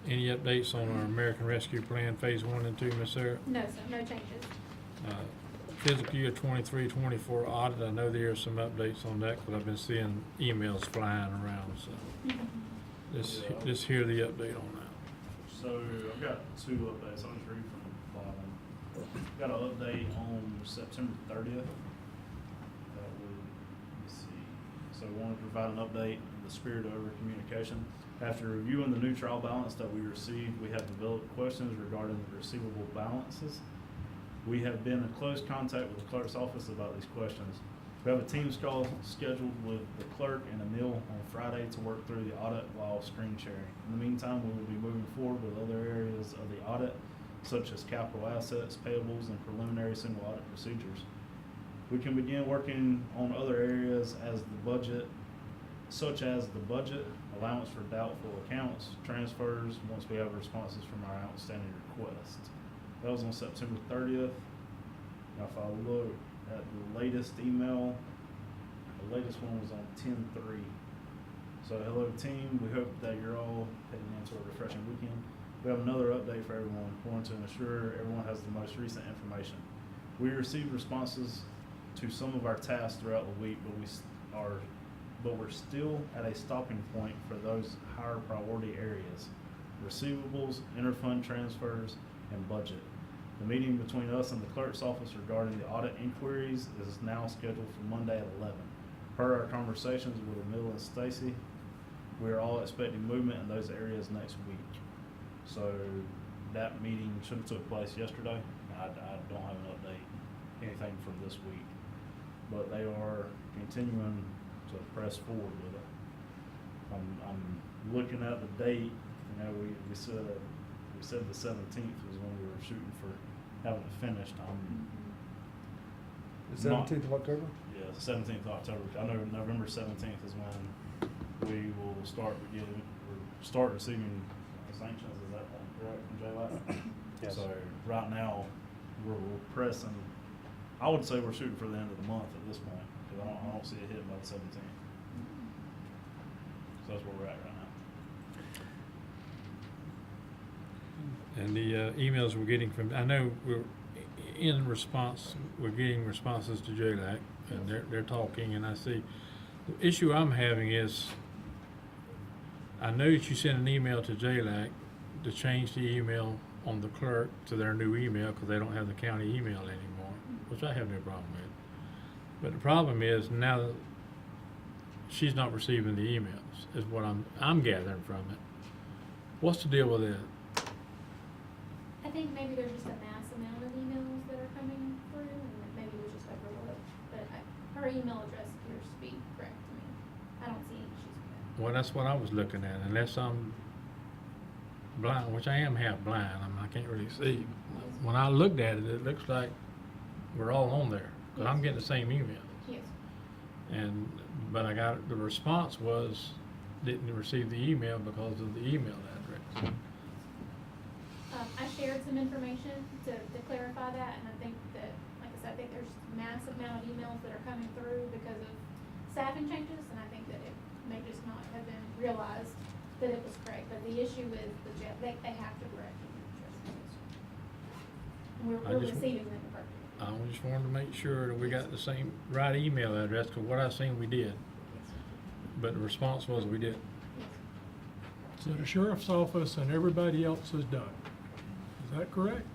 Speaker 1: Any updates on our American Rescue Plan Phase 1 and 2, Ms. Sarah?
Speaker 3: No, sir, no changes.
Speaker 1: Fiscal year 23-24 audit, I know there are some updates on that, because I've been seeing emails flying around, so let's hear the update on that.
Speaker 4: So I've got 2 updates. I'll just read from the bottom. Got an update on September 30th. That would, let's see. So we wanted to provide an update in the spirit of our communication. After reviewing the new trial balance that we received, we have developed questions regarding the receivable balances. We have been in close contact with the clerk's office about these questions. We have a Teams call scheduled with the clerk and Emil on Friday to work through the audit while screen sharing. In the meantime, we will be moving forward with other areas of the audit, such as capital assets, payables, and preliminary single audit procedures. We can begin working on other areas as the budget, such as the budget, allowance for doubtful accounts, transfers, once we have responses from our outstanding requests. That was on September 30th. Now, if I look at the latest email, the latest one was on 10/3. So, hello team, we hope that you're all heading into a refreshing weekend. We have another update for everyone. We want to ensure everyone has the most recent information. We received responses to some of our tasks throughout the week, but we're still at a stopping point for those higher priority areas: receivables, interfund transfers, and budget. The meeting between us and the clerk's office regarding the audit inquiries is now scheduled for Monday at 11. Per our conversations with Emil and Stacy, we are all expecting movement in those areas next week. So that meeting should have took place yesterday. I don't have an update, anything from this week, but they are continuing to press forward with it. I'm looking at the date. You know, we said the 17th was when we were shooting for having it finished.
Speaker 8: The
Speaker 4: Not-
Speaker 8: 17th of October?
Speaker 4: Yeah, 17th of October. I know November 17th is when we will start receiving sanctions. Is that correct from JLAC?
Speaker 11: Yes.
Speaker 4: So right now, we're pressing. I would say we're shooting for the end of the month at this point, because I don't see it hitting by the 17th. So that's where we're at right now.
Speaker 1: And the emails we're getting from, I know we're in response, we're getting responses to JLAC, and they're talking, and I see, the issue I'm having is, I know that you sent an email to JLAC to change the email on the clerk to their new email, because they don't have the county email anymore, which I have no problem with. But the problem is, now that she's not receiving the emails, is what I'm gathering from it. What's the deal with that?
Speaker 3: I think maybe there's just a mass amount of emails that are coming through, and maybe it was just overlooked, but her email address appears to be correct to me. I don't see any issues with that.
Speaker 1: Well, that's what I was looking at, unless I'm blind, which I am half blind, I can't really see. When I looked at it, it looks like we're all on there, because I'm getting the same email.
Speaker 3: Yes.
Speaker 1: But I got, the response was, didn't receive the email because of the email address.
Speaker 3: I shared some information to clarify that, and I think that, like I said, I think there's massive amount of emails that are coming through because of staffing changes, and I think that it may just not have been realized that it was correct, but the issue with the jail, they have to correct the address. And we're
Speaker 1: just-
Speaker 3: receiving them correctly.
Speaker 1: I just wanted to make sure that we got the same, right email address, because what I seen we did, but the response was we did.
Speaker 2: So the sheriff's office and everybody else is done. Is that correct?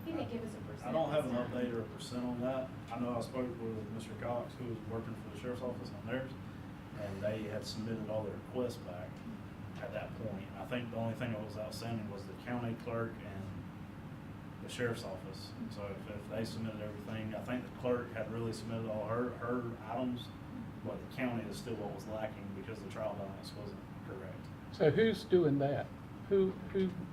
Speaker 3: He didn't give us a percent.
Speaker 4: I don't have an
Speaker 3: this time.
Speaker 4: update or a percent on that. I know I spoke with Mr. Cox, who was working for the sheriff's office on theirs, and they had submitted all their requests back at that point. I think the only thing that was outstanding was the county clerk and the sheriff's office. So if they submitted everything, I think the clerk had really submitted all her items, but the county is still what was lacking because the trial balance wasn't correct.
Speaker 12: So who's doing that? Who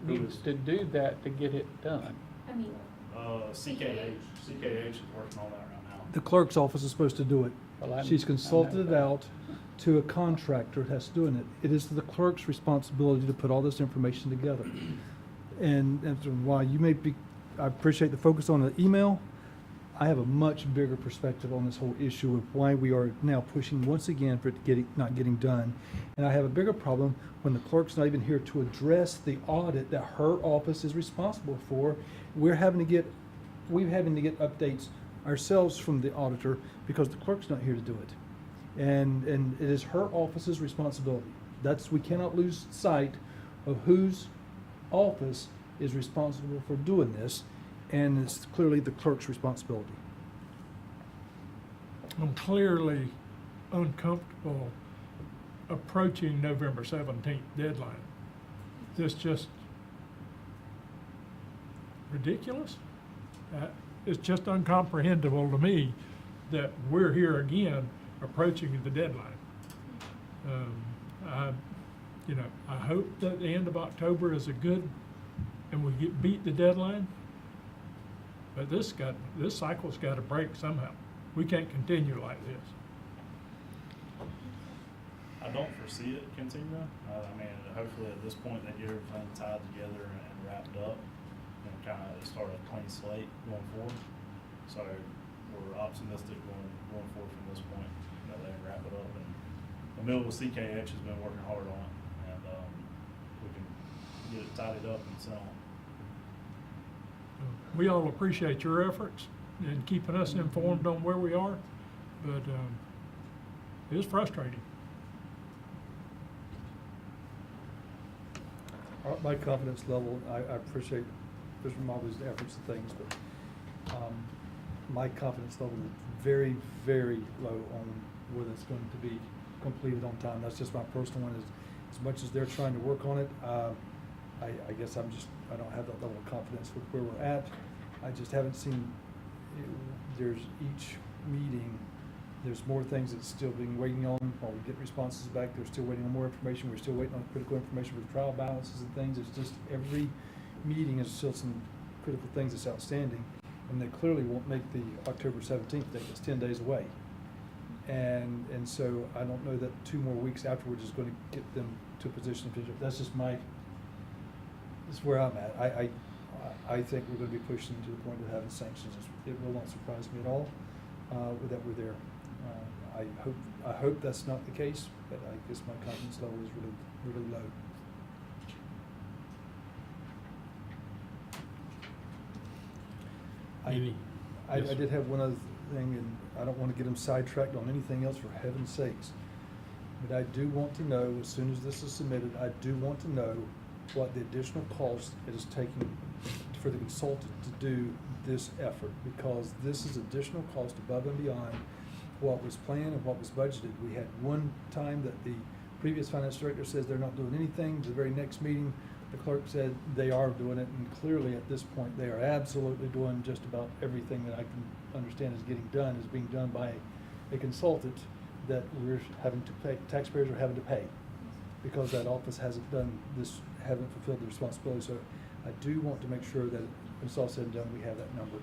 Speaker 12: needs to do that to get it done?
Speaker 3: I mean,
Speaker 4: CKH is working on that right now.
Speaker 8: The clerk's office is supposed to do it.
Speaker 12: Well,
Speaker 8: She's
Speaker 12: I
Speaker 8: consulted
Speaker 12: know
Speaker 8: it
Speaker 12: that.
Speaker 8: out to a contractor that's doing it. It is the clerk's responsibility to put all this information together. And that's why you may be, I appreciate the focus on the email. I have a much bigger perspective on this whole issue of why we are now pushing once again for it not getting done. And I have a bigger problem when the clerk's not even here to address the audit that her office is responsible for. We're having to get updates ourselves from the auditor because the clerk's not here to do it. And it is her office's responsibility. We cannot lose sight of whose office is responsible for doing this, and it's clearly the clerk's responsibility.
Speaker 2: I'm clearly uncomfortable approaching November 17th deadline. This just ridiculous? It's just incomprehensible to me that we're here again approaching the deadline. I hope that the end of October is a good, and we beat the deadline. But this cycle's got to break somehow. We can't continue like this.
Speaker 4: I don't foresee it continuing. Hopefully at this point they get everything tied together and wrapped up and kind of start a clean slate going forward. So we're optimistic going forward from this point. They can wrap it up. And the mill with CKH has been working hard on it, and we can get it tidied up and sent on.
Speaker 2: We all appreciate your efforts and keeping us informed on where we are, but it is frustrating.
Speaker 8: My confidence level, I appreciate Mr. Marbley's efforts and things, but my confidence level is very, very low on whether it's going to be completed on time. That's just my personal one. As much as they're trying to work on it, I guess I don't have that level of confidence with where we're at. I just haven't seen, there's each meeting, there's more things that's still being waiting on, while we get responses back, they're still waiting on more information, we're still waiting on critical information with trial balances and things. It's just every meeting is still some critical things that's outstanding, and they clearly won't make the October 17th date. It's 10 days away. And so I don't know that 2 more weeks afterwards is going to get them to a position of, that's just that's where I'm at. I think we're going to be pushing to the point of having sanctions. It will not surprise me at all that we're there. I hope that's not the case, but I guess my confidence level is really, really low. I did have one other thing, and I don't want to get them sidetracked on anything else, for heaven's sakes. But I do want to know, as soon as this is submitted, I do want to know what the additional cost it is taking for the consultant to do this effort, because this is additional cost above and beyond what was planned and what was budgeted. We had one time that the previous finance director says they're not doing anything. The very next meeting, the clerk said they are doing it, and clearly at this point they are absolutely doing just about everything that I can understand is getting done, is being done by a consultant that we're having to pay, taxpayers are having to pay, because that office hasn't done this, haven't fulfilled the responsibility. So I do want to make sure that when it's all said and done, we have that number.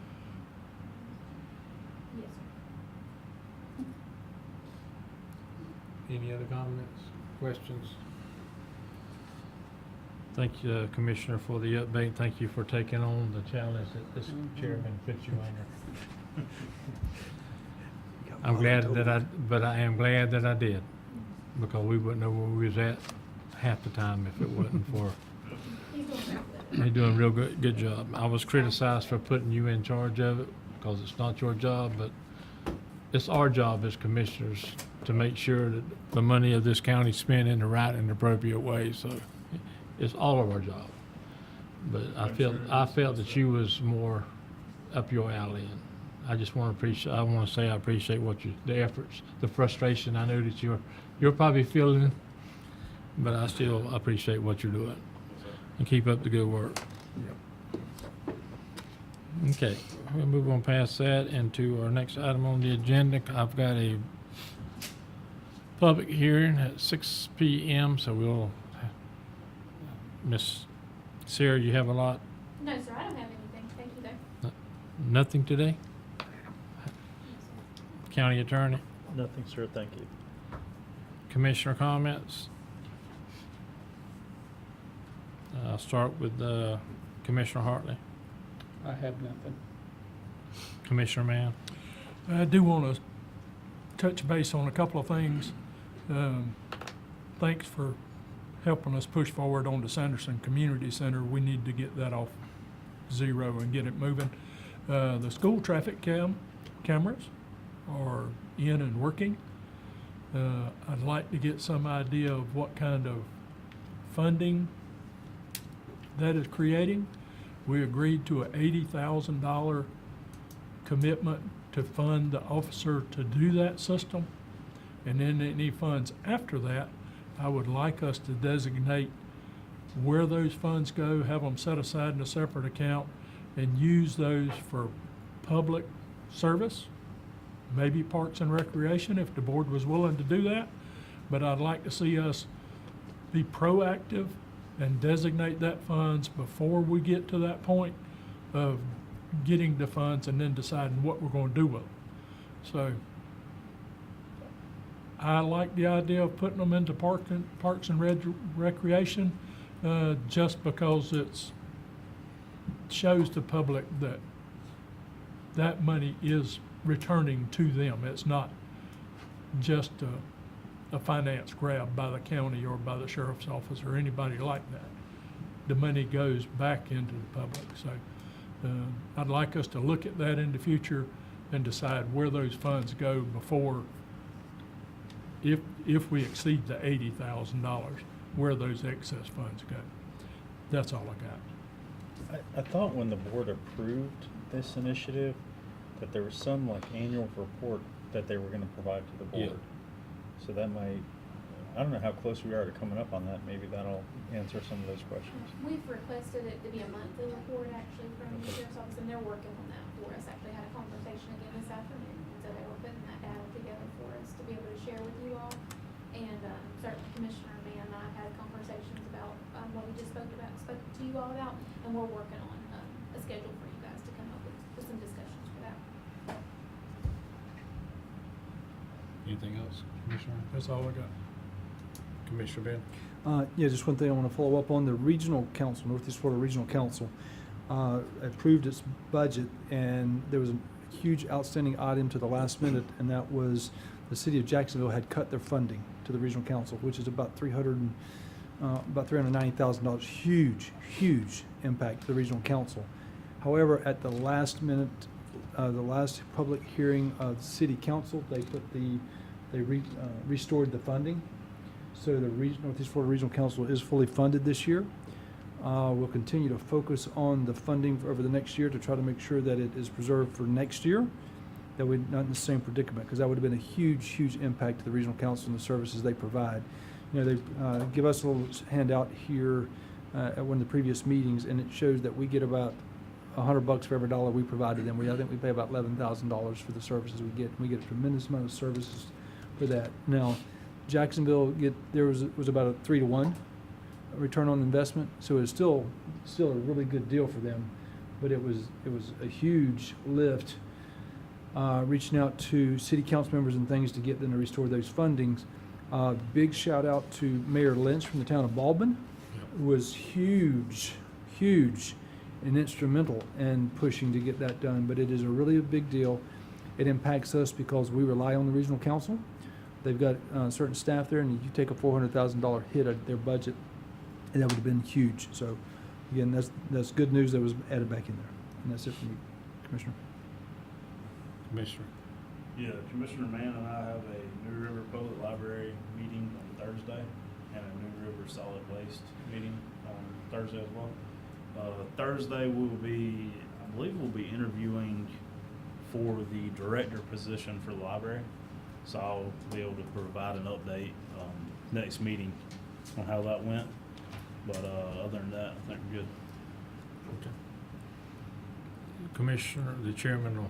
Speaker 3: Yes, sir.
Speaker 1: Any other comments, questions? Thank you, Commissioner, for the update. Thank you for taking on the challenge that this chairman put you under. I am glad that I did, because we wouldn't know where we was at half the time if it wasn't for. You're doing a real good job. I was criticized for putting you in charge of it, because it's not your job, but it's our job as commissioners to make sure that the money of this county is spent in the right and appropriate way. So it's all of our job. But I felt that you was more up your alley, and I just want to say I appreciate the efforts, the frustration I know that you're probably feeling, but I still appreciate what you're doing. And keep up the good work. Okay, we'll move on past that into our next item on the agenda. I've got a public hearing at 6 p.m. So we'll, Miss Sarah, you have a lot?
Speaker 3: No, sir, I don't have anything. Thank you, though.
Speaker 1: Nothing today? County Attorney?
Speaker 11: Nothing, sir, thank you.
Speaker 1: Commissioner comments? I'll start with Commissioner Hartley.
Speaker 12: I have nothing.
Speaker 1: Commissioner Mann?
Speaker 2: I do want to touch base on a couple of things. Thanks for helping us push forward on the Sanderson Community Center. We need to get that off zero and get it moving. The school traffic cameras are in and working. I'd like to get some idea of what kind of funding that is creating. We agreed to an $80,000 commitment to fund the officer to do that system, and then they need funds after that I would like us to designate where those funds go, have them set aside in a separate account, and use those for public service, maybe Parks and Recreation, if the board was willing to do that. But I'd like to see us be proactive and designate that funds before we get to that point of getting the funds and then deciding what we're gonna do with them. So I like the idea of putting them into Parks and Recreation, just because it's, shows the public that that money is returning to them. It's not just a finance grab by the county or by the sheriff's office or anybody like that. The money goes back into the public. So I'd like us to look at that in the future and decide where those funds go before, if we exceed the $80,000, where those excess funds go. That's all I got.
Speaker 11: I thought when the board approved this initiative, that there was some like annual report that they were gonna provide to the board. So that might, I don't know how close we are to coming up on that. Maybe that'll answer some of those questions.
Speaker 3: We've requested it to be a monthly report actually from the sheriff's office, and they're working on that for us. Actually had a conversation again this afternoon, so they were putting that data together for us to be able to share with you all. And certainly Commissioner Mann and I had conversations about what we just spoke to you all about, and we're working on a schedule for you guys to come up with some discussions for that.
Speaker 1: Anything else, Commissioner?
Speaker 2: That's all I got.
Speaker 1: Commissioner Ben?
Speaker 8: Yeah, just one thing I want to follow up on. The Regional Council, Northeast Florida Regional Council, approved its budget, and there was a huge outstanding item to the last minute, and that was the city of Jacksonville had cut their funding to the Regional Council, which is about $390,000. Huge impact to the Regional Council. However, at the last minute, the last public hearing of the City Council, they restored the funding. So the Northeast Florida Regional Council is fully funded this year. We'll continue to focus on the funding over the next year to try to make sure that it is preserved for next year, that we're not in the same predicament, because that would have been a huge impact to the Regional Council and the services they provide. You know, they give us a little handout here at one of the previous meetings, and it shows that we get about $100 for every dollar we provide to them. I think we pay about $11,000 for the services we get. We get a tremendous amount of services for that. Now, Jacksonville was about a 3-to-1 return on investment, so it's still a really good deal for them. But it was a huge lift, reaching out to city council members and things to get them to restore those fundings. Big shout out to Mayor Lynch from the town of Baldwin, who was huge and instrumental in pushing to get that done. But it is really a big deal. It impacts us because we rely on the regional council. They've got certain staff there, and you take a $400,000 hit at their budget, and that would have been huge. So, again, that's good news that was added back in there. And that's it for me, Commissioner.
Speaker 1: Commissioner?
Speaker 4: Yeah, Commissioner Mann and I have a New River Public Library meeting on Thursday and a New River Solid Waste meeting on Thursday as well. Thursday I believe we'll be interviewing for the director position for the library. So I'll be able to provide an update next meeting on how that went. But other than that, I think we're good.
Speaker 1: Okay. Commissioner, the chairman will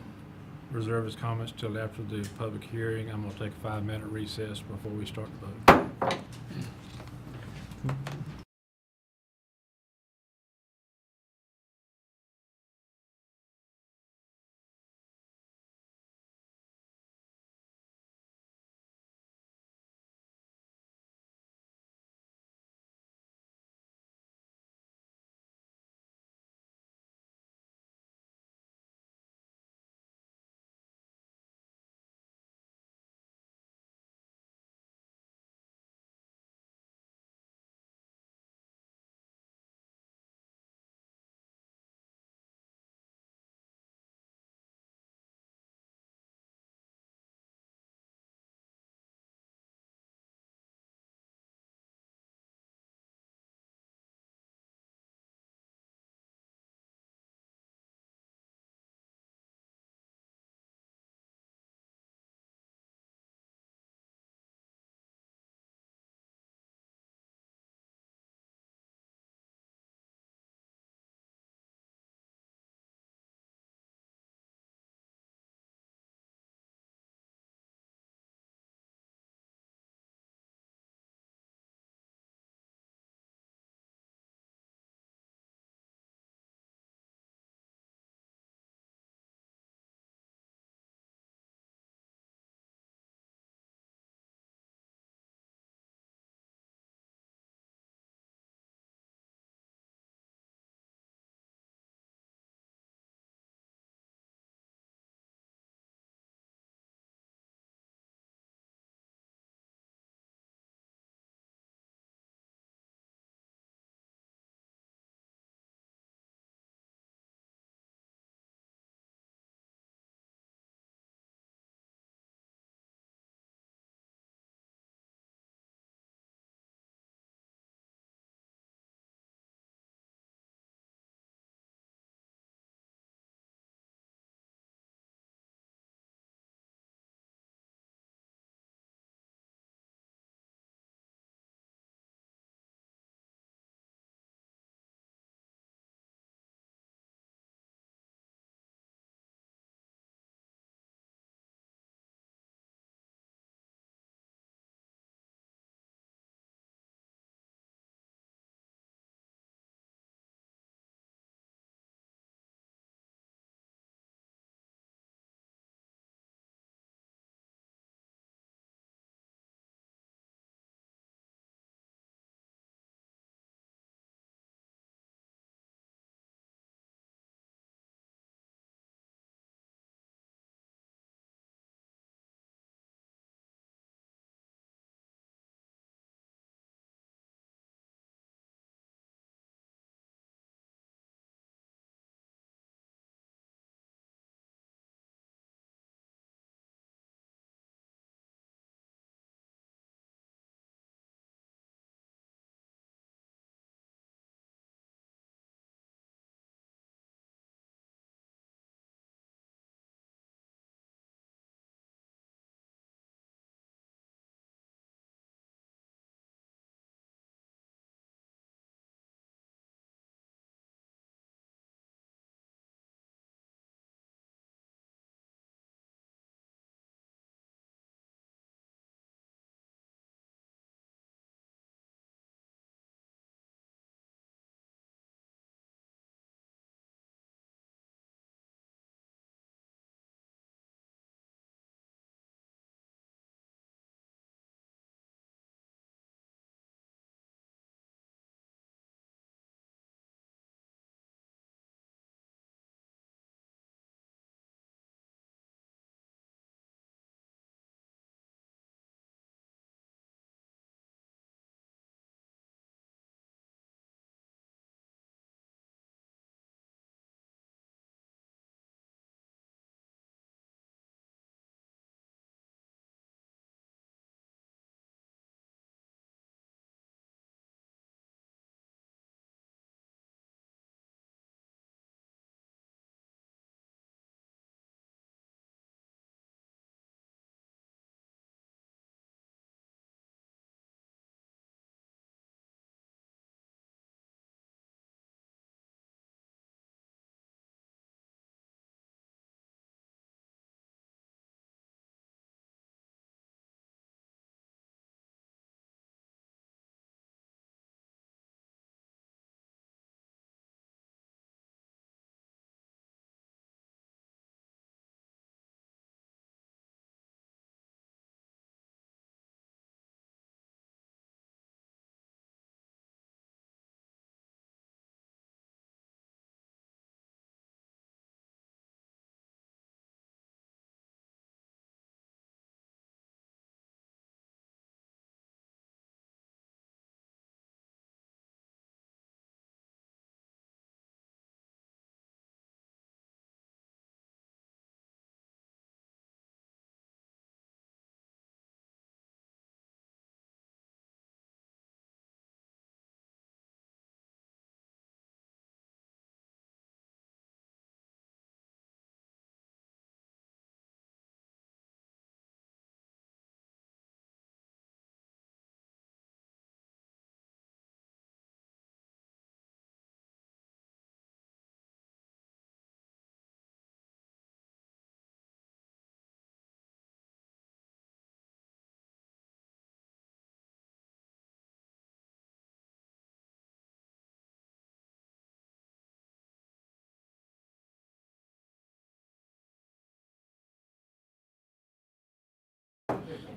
Speaker 1: reserve his comments till after the public hearing. I'm going to take a 5-minute recess before we start the vote.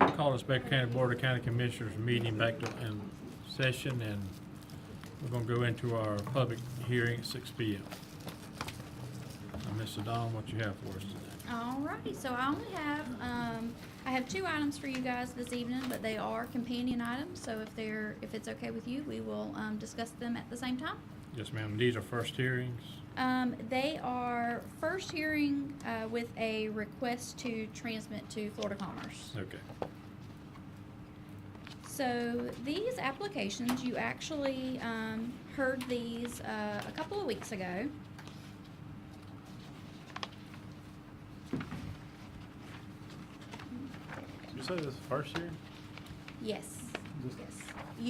Speaker 1: Call this Baker County Board of County Commissioners meeting back to, in session, and we're gonna go into our public hearing at 6 p.m. Mr. Don, what you have for us today?
Speaker 13: Alrighty, so I only have, I have 2 items for you guys this evening, but they are companion items, so if it's okay with you, we will, discuss them at the same time.
Speaker 1: Yes, ma'am. These are first hearings.
Speaker 13: They are first hearing, with a request to transmit to Florida Commerce.
Speaker 1: Okay.
Speaker 13: So these applications, you actually, heard these, a couple of weeks ago.
Speaker 1: You say this is first hearing?
Speaker 13: Yes, yes.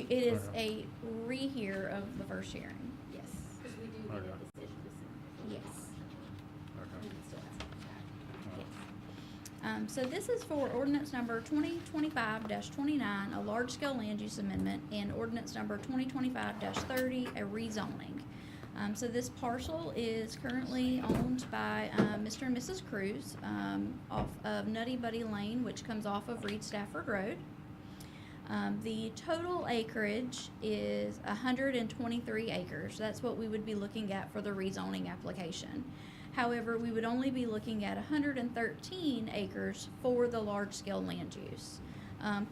Speaker 13: It is a rehear of the first hearing, yes,
Speaker 3: Because we do get a
Speaker 1: Okay.
Speaker 3: decision to send.
Speaker 13: yes.
Speaker 1: Okay.
Speaker 3: And it still has to come back.
Speaker 13: So this is for ordinance number 2025-29, a large-scale land use amendment, and ordinance number 2025-30, a rezoning. So this parcel is currently owned by Mr. and Mrs. Cruz off of Nutty Buddy Lane, which comes off of Reed Stafford Road. The total acreage is 123 acres. That's what we would be looking at for the rezoning application. However, we would only be looking at 113 acres for the large-scale land use.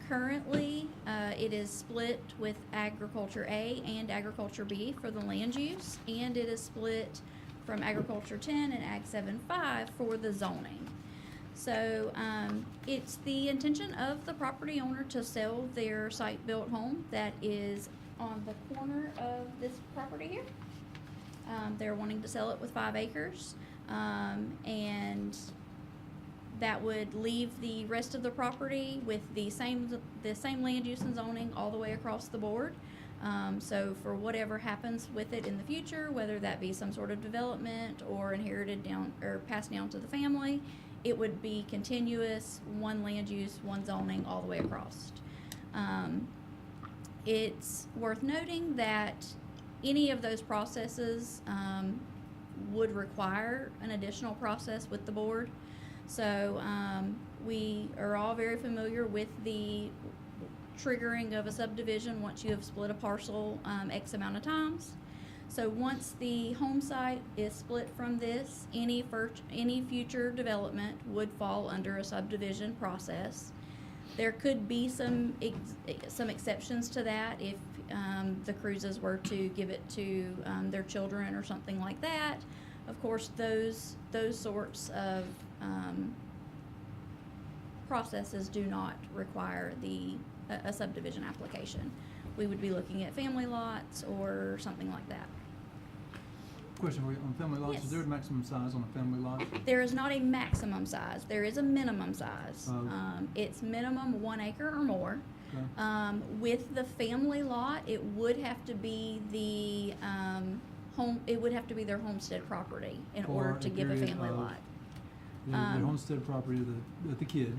Speaker 13: Currently, it is split with Agriculture A and Agriculture B for the land use, and it is split from Agriculture 10 and Ag 7-5 for the zoning. So, it's the intention of the property owner to sell their site-built home that is on the corner of this property here. They're wanting to sell it with 5 acres, and that would leave the rest of the property with the same land use and zoning all the way across the board. So for whatever happens with it in the future, whether that be some sort of development or inherited down or passed down to the family, it would be continuous, one land use, one zoning all the way across. It's worth noting that any of those processes would require an additional process with the board. So we are all very familiar with the triggering of a subdivision once you have split a parcel X amount of times. So once the home site is split from this, any future development would fall under a subdivision process. There could be some exceptions to that if the Cruzes were to give it to their children or something like that. Of course, those sorts of processes do not require a subdivision application. We would be looking at family lots or something like that.
Speaker 8: Question for you, on family lots,
Speaker 13: Yes.
Speaker 8: is there a maximum size on a family lot?
Speaker 13: There is not a maximum size. There is a minimum size.
Speaker 8: Oh.
Speaker 13: It's minimum 1 acre or more.
Speaker 8: Okay.
Speaker 13: With the family lot, it would have to be the home. It would have to be their homestead property in
Speaker 8: For
Speaker 13: order to
Speaker 8: a
Speaker 13: give a
Speaker 8: period
Speaker 13: family
Speaker 8: of-
Speaker 13: lot.
Speaker 8: The homestead property of the kid.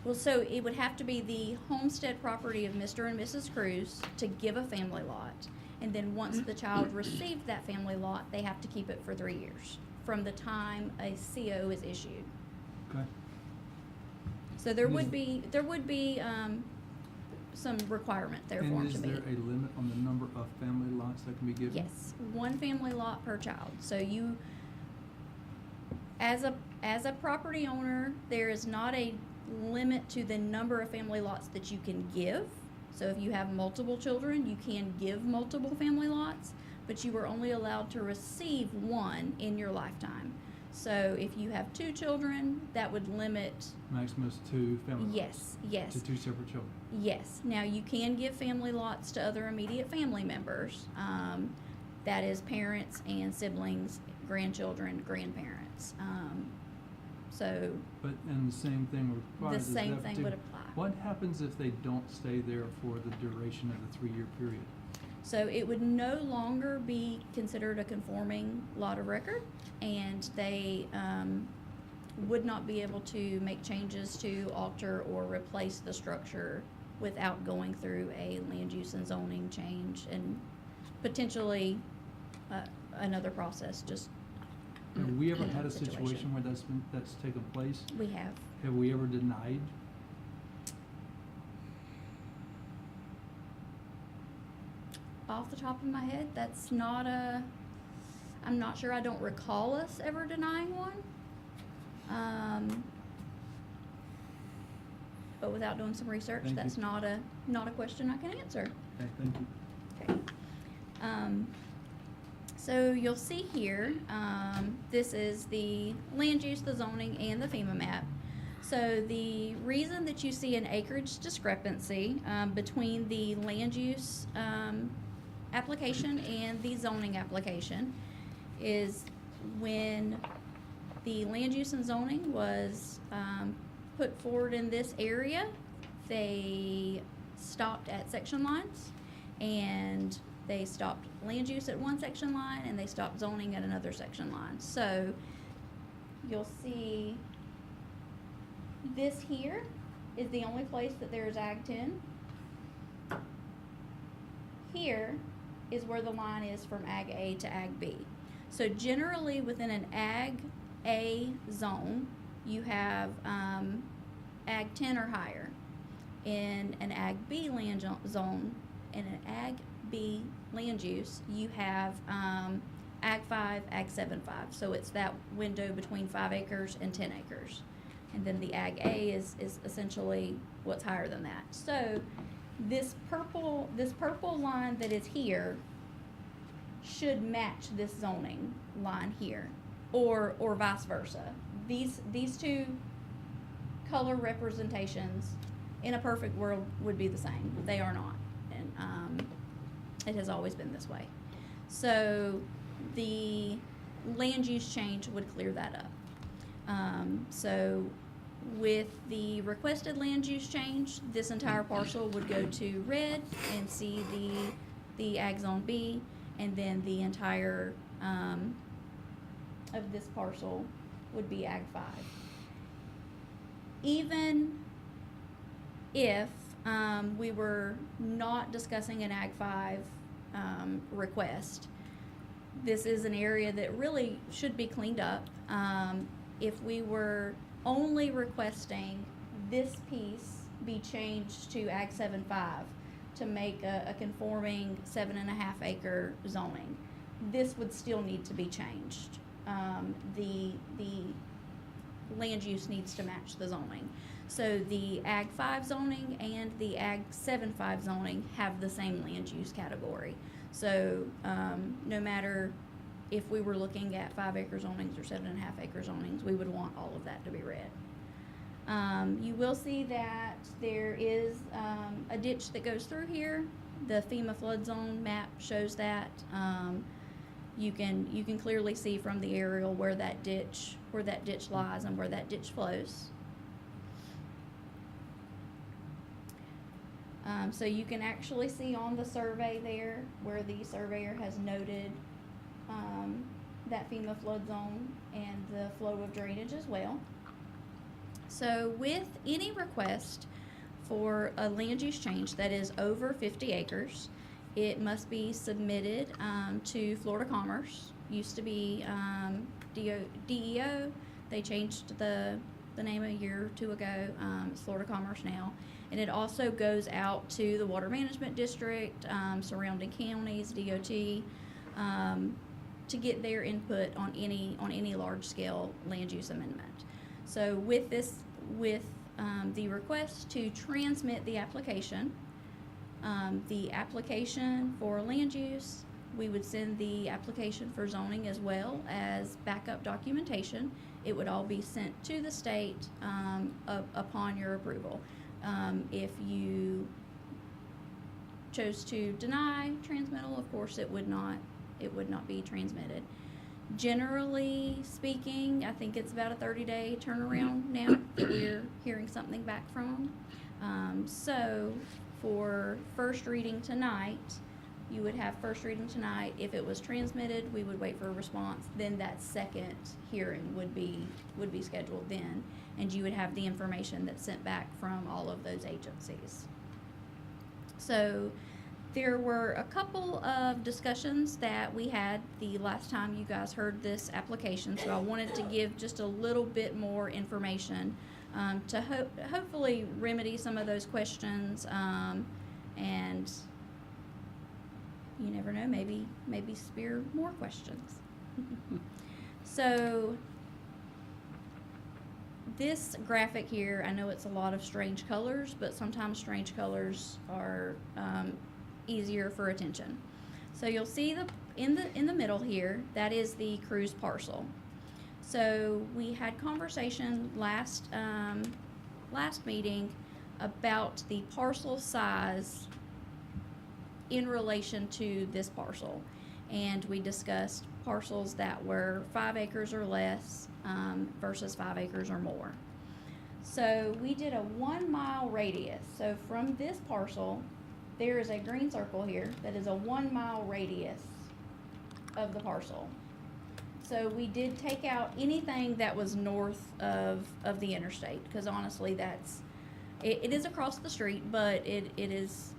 Speaker 13: Well, so it would have to be the homestead property of Mr. and Mrs. Cruz to give a family lot. And then once the child received that family lot, they have to keep it for 3 years from the time a CO is issued.
Speaker 8: Okay.
Speaker 13: So there would be some requirement there for them
Speaker 8: And
Speaker 13: to
Speaker 8: is
Speaker 13: meet.
Speaker 8: there a limit on the number of family lots that can be given?
Speaker 13: Yes, 1 family lot per child. So you, as a property owner, there is not a limit to the number of family lots that you can give. So if you have multiple children, you can give multiple family lots, but you are only allowed to receive 1 in your lifetime. So if you have 2 children, that would limit,
Speaker 8: Maximum is 2 family lots?
Speaker 13: yes, yes.
Speaker 8: To 2 separate children?
Speaker 13: Yes. Now, you can give family lots to other immediate family members. That is parents and siblings, grandchildren, grandparents.
Speaker 8: And the same thing would apply?
Speaker 13: The
Speaker 8: Does
Speaker 13: same
Speaker 8: that
Speaker 13: thing
Speaker 8: do-
Speaker 13: would apply.
Speaker 8: What happens if they don't stay there for the duration of the 3-year period?
Speaker 13: So it would no longer be considered a conforming lot of record, and they would not be able to make changes to alter or replace the structure without going through a land use and zoning change and potentially another process. Just
Speaker 8: Have we ever had a
Speaker 13: situation.
Speaker 8: situation where that's taken place?
Speaker 13: we have.
Speaker 8: Have we ever denied?
Speaker 13: off the top of my head. That's not I'm not sure, I don't recall us ever denying one. But without doing some research,
Speaker 8: Thank you.
Speaker 13: that's not a question I can answer.
Speaker 8: Okay, thank you.
Speaker 13: Okay. So you'll see here, this is the land use, the zoning, and the FEMA map. So the reason that you see an acreage discrepancy between the land use application and the zoning application is when the land use and zoning was put forward in this area, they stopped at section lines, and they stopped land use at one section line, and they stopped zoning at another section line. So you'll see this here is the only place that there's Ag 10. Here is where the line is from Ag A to Ag B. So generally within an Ag A zone, you have Ag 10 or higher. In an Ag B land zone, in an Ag B land use, you have Ag 5, Ag 7, 5. So it's that window between 5 acres and 10 acres. And then the Ag A is essentially what's higher than that. So this purple line that is here should match this zoning line here, or vice versa. These two color representations in a perfect world would be the same. They are not, and it has always been this way. So the land use change would clear that up. So with the requested land use change, this entire parcel would go to red and see the Ag Zone B, and then the entire of this parcel would be Ag 5. Even if we were not discussing an Ag 5 request, this is an area that really should be cleaned up. If we were only requesting this piece be changed to Ag 7.5 to make a conforming 7.5 acre zoning, this would still need to be changed. The land use needs to match the zoning. So the Ag 5 zoning and the Ag 7.5 zoning have the same land use category. So no matter if we were looking at 5 acre zonings or 7.5 acre zonings, we would want all of that to be red. You will see that there is a ditch that goes through here. The FEMA flood zone map shows that. You can clearly see from the aerial where that ditch lies and where that ditch flows. So you can actually see on the survey there where the surveyor has noted that FEMA flood zone and the flow of drainage as well. So with any request for a land use change that is over 50 acres, it must be submitted to Florida Commerce. Used to be DEO. They changed the name a year or two ago. It's Florida Commerce now. And it also goes out to the Water Management District, surrounding counties, DOT, to get their input on any large scale land use amendment. So with the request to transmit the application for land use, we would send the application for zoning as well as backup documentation. It would all be sent to the state upon your approval. If you chose to deny transmittal, of course, it would not be transmitted. Generally speaking, I think it's about a 30-day turnaround now that we're hearing something back from them. So for first reading tonight, you would have first reading tonight. If it was transmitted, we would wait for a response. Then that second hearing would be scheduled then, and you would have the information that's sent back from all of those agencies. So there were a couple of discussions that we had the last time you guys heard this application, so I wanted to give just a little bit more information to hopefully remedy some of those questions and you never know, maybe spear more questions. So this graphic here, I know it's a lot of strange colors, but sometimes strange colors are easier for attention. So you'll see in the middle here, that is the cruise parcel. So we had conversation last meeting about the parcel size in relation to this parcel. And we discussed parcels that were 5 acres or less versus 5 acres or more. So we did a 1 mile radius. So from this parcel, there is a green circle here that is a 1 mile radius of the parcel. So we did take out anything that was north of the interstate, because honestly, it is across the street, but it is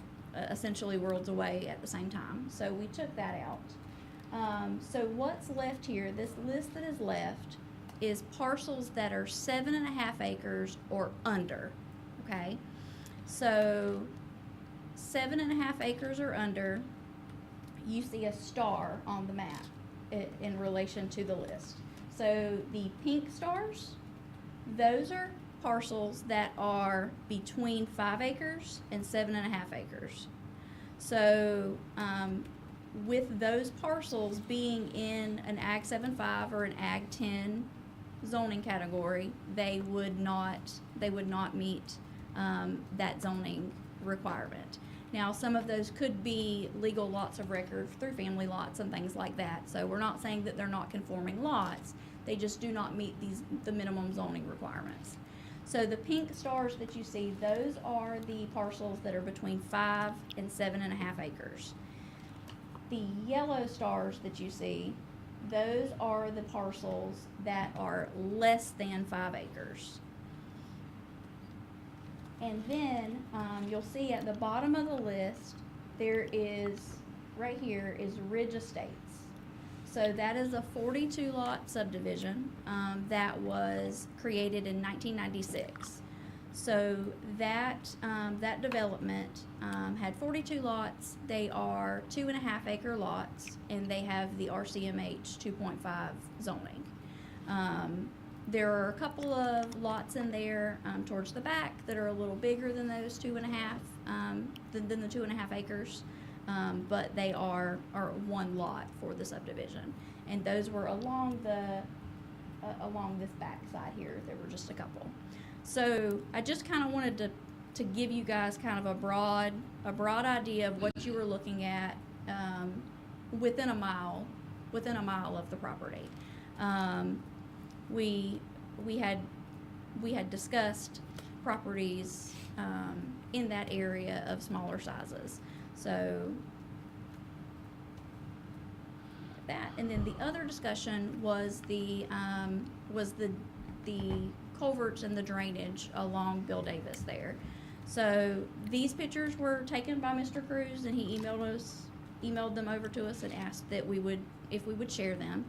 Speaker 13: essentially worlds away at the same time. So we took that out. So what's left here, this list that is left, is parcels that are 7.5 acres or under, okay? So 7.5 acres or under, you see a star on the map in relation to the list. So the pink stars, those are parcels that are between 5 acres and 7.5 acres. So with those parcels being in an Ag 7.5 or an Ag 10 zoning category, they would not meet that zoning requirement. Now, some of those could be legal lots of record through family lots and things like that. So we're not saying that they're not conforming lots. They just do not meet the minimum zoning requirements. So the pink stars that you see, those are the parcels that are between 5 and 7.5 acres. The yellow stars that you see, those are the parcels that are less than 5 acres. And then you'll see at the bottom of the list, there is, right here, is Ridge Estates. So that is a 42 lot subdivision that was created in 1996. So that development had 42 lots. They are 2.5 acre lots, and they have the RCMH 2.5 zoning. There are a couple of lots in there towards the back that are a little bigger than those 2.5, than the 2.5 acres, but they are one lot for the subdivision, and those were along this back side here. There were just a couple. So I just kind of wanted to give you guys kind of a broad idea of what you were looking at within a mile of the property. We had discussed properties in that area of smaller sizes. So that, and then the other discussion was the culverts and the drainage along Bill Davis there. So these pictures were taken by Mr. Cruz, and he emailed them over to us and asked that if we would share them.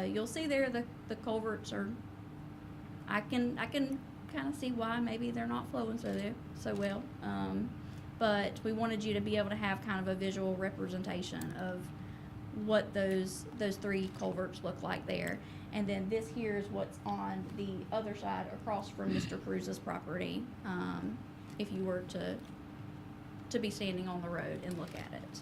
Speaker 13: You'll see there the culverts are, I can kind of see why maybe they're not flowing so well. But we wanted you to be able to have kind of a visual representation of what those 3 culverts look like there. And then this here is what's on the other side across from Mr. Cruz's property, if you were to be standing on the road and look at it.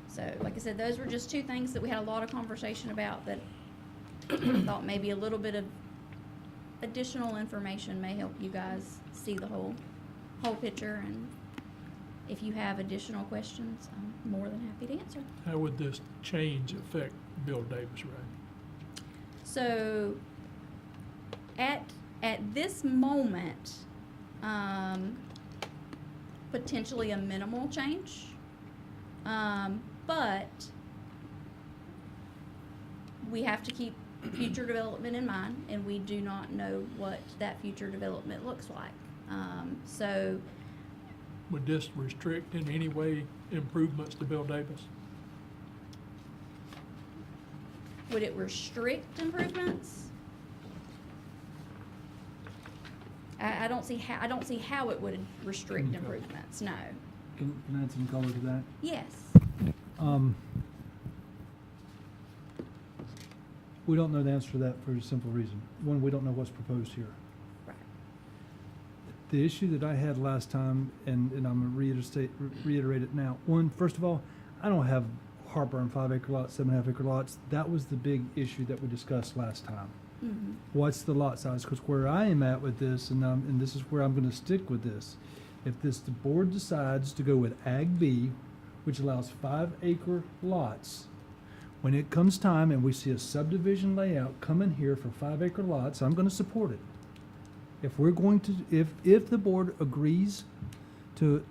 Speaker 13: So, like I said, those were just 2 things that we had a lot of conversation about that I thought maybe a little bit of additional information may help you guys see the whole picture. And if you have additional questions, I'm more than happy to answer.
Speaker 2: How would this change affect Bill Davis Road?
Speaker 13: So, at this moment, potentially a minimal change. But we have to keep future development in mind, and we do not know what that future development looks like. So
Speaker 2: Would this restrict in any way improvements to Bill Davis?
Speaker 13: would it restrict improvements? I don't see how it would restrict
Speaker 8: Okay.
Speaker 13: improvements, no.
Speaker 8: Can I add some color to that?
Speaker 13: Yes.
Speaker 8: We don't know the answer to that for a simple reason. One, we don't know what's proposed here.
Speaker 13: Right.
Speaker 8: The issue that I had last time, and I'm gonna reiterate it now. One, first of all, I don't have heartburn 5-acre lots, 7.5-acre lots. That was the big issue that we discussed last time.
Speaker 13: Mm-hmm.
Speaker 8: What's the lot size? Because where I am at with this, and this is where I'm gonna stick with this. If the board decides to go with Ag B, which allows 5-acre lots, when it comes time and we see a subdivision layout come in here for 5-acre lots, I'm gonna support it. If we're going to, if the board agrees to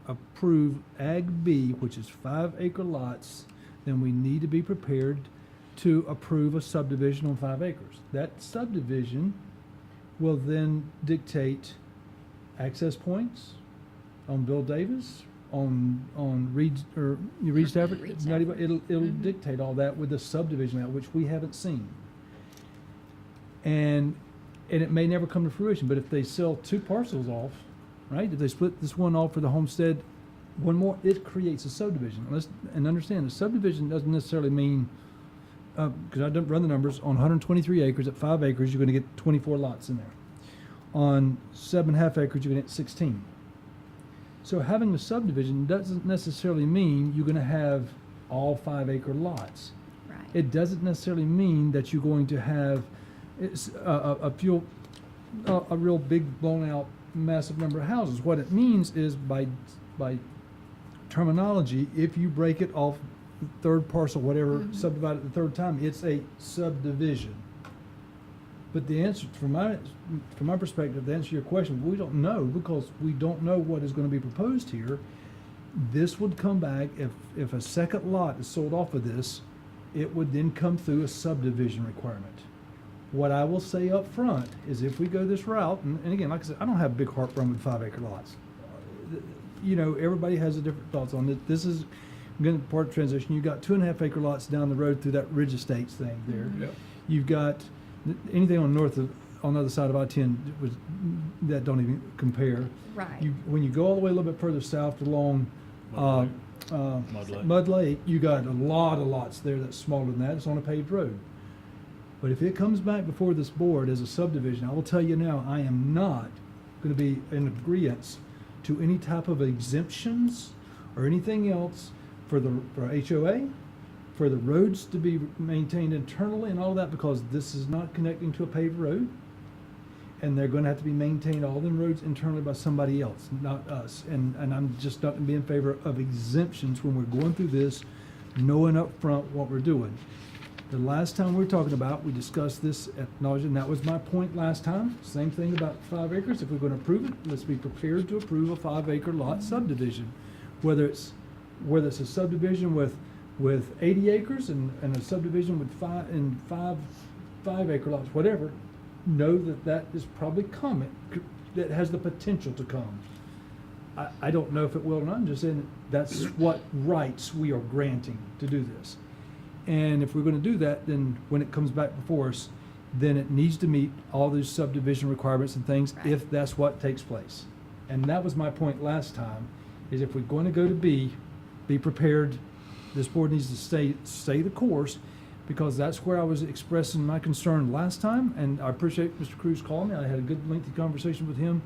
Speaker 8: approve Ag B, which is 5-acre lots, then we need to be prepared to approve a subdivision on 5 acres. That subdivision will then dictate access points on Bill Davis, on Reed's, or Reed's Tavern.
Speaker 13: Reed's
Speaker 8: It's not even-
Speaker 13: Tavern.
Speaker 8: It'll
Speaker 13: Mhm.
Speaker 8: dictate all that with the subdivision out, which we haven't seen. And it may never come to fruition, but if they sell 2 parcels off, right? If they split this one off for the homestead, one more, it creates a subdivision. And understand, a subdivision doesn't necessarily mean, because I don't run the numbers, on 123 acres at 5 acres, you're gonna get 24 lots in there. On 7.5 acres, you're gonna get 16. So having a subdivision doesn't necessarily mean you're gonna have all 5-acre lots.
Speaker 13: Right.
Speaker 8: It doesn't necessarily mean that you're going to have a real big blown out massive number of houses. What it means is by terminology, if you break it off third parcel, whatever, subdivide it the third time, it's a subdivision. But the answer, from my perspective, the answer to your question, we don't know, because we don't know what is gonna be proposed here. This would come back, if a second lot is sold off of this, it would then come through a subdivision requirement. What I will say up front is if we go this route, and again, like I said, I don't have big heartburn with 5-acre lots. You know, everybody has a different thoughts on it. This is gonna part of transition. You've got 2.5-acre lots down the road through that Ridge Estates thing there.
Speaker 2: Yep.
Speaker 8: You've got anything on the other side of I-10 that don't even compare.
Speaker 13: Right.
Speaker 8: When you go all the way a little bit further south along,
Speaker 1: Mud Lake.
Speaker 8: Mud Lake, you got a lot of lots there that's smaller than that. It's on a paved road. But if it comes back before this board as a subdivision, I will tell you now, I am not gonna be in agreeance to any type of exemptions or anything else for HOA, for the roads to be maintained internally and all that, because this is not connecting to a paved road. And they're gonna have to be maintained, all them roads internally, by somebody else, not us. And I'm just not gonna be in favor of exemptions when we're going through this, knowing up front what we're doing. The last time we were talking about, we discussed this at nausea, and that was my point last time. Same thing about 5 acres. If we're gonna approve it, let's be prepared to approve a 5-acre lot subdivision. Whether it's a subdivision with 80 acres and a subdivision with 5-acre lots, whatever, know that is probably coming, that has the potential to come. I don't know if it will or not. I'm just saying that's what rights we are granting to do this. And if we're gonna do that, then when it comes back before us, then it needs to meet all those subdivision requirements and things,
Speaker 13: Right.
Speaker 8: if that's what takes place. And that was my point last time, is if we're going to go to B, be prepared. This board needs to stay the course, because that's where I was expressing my concern last time, and I appreciate Mr. Cruz calling me. I had a good lengthy conversation with him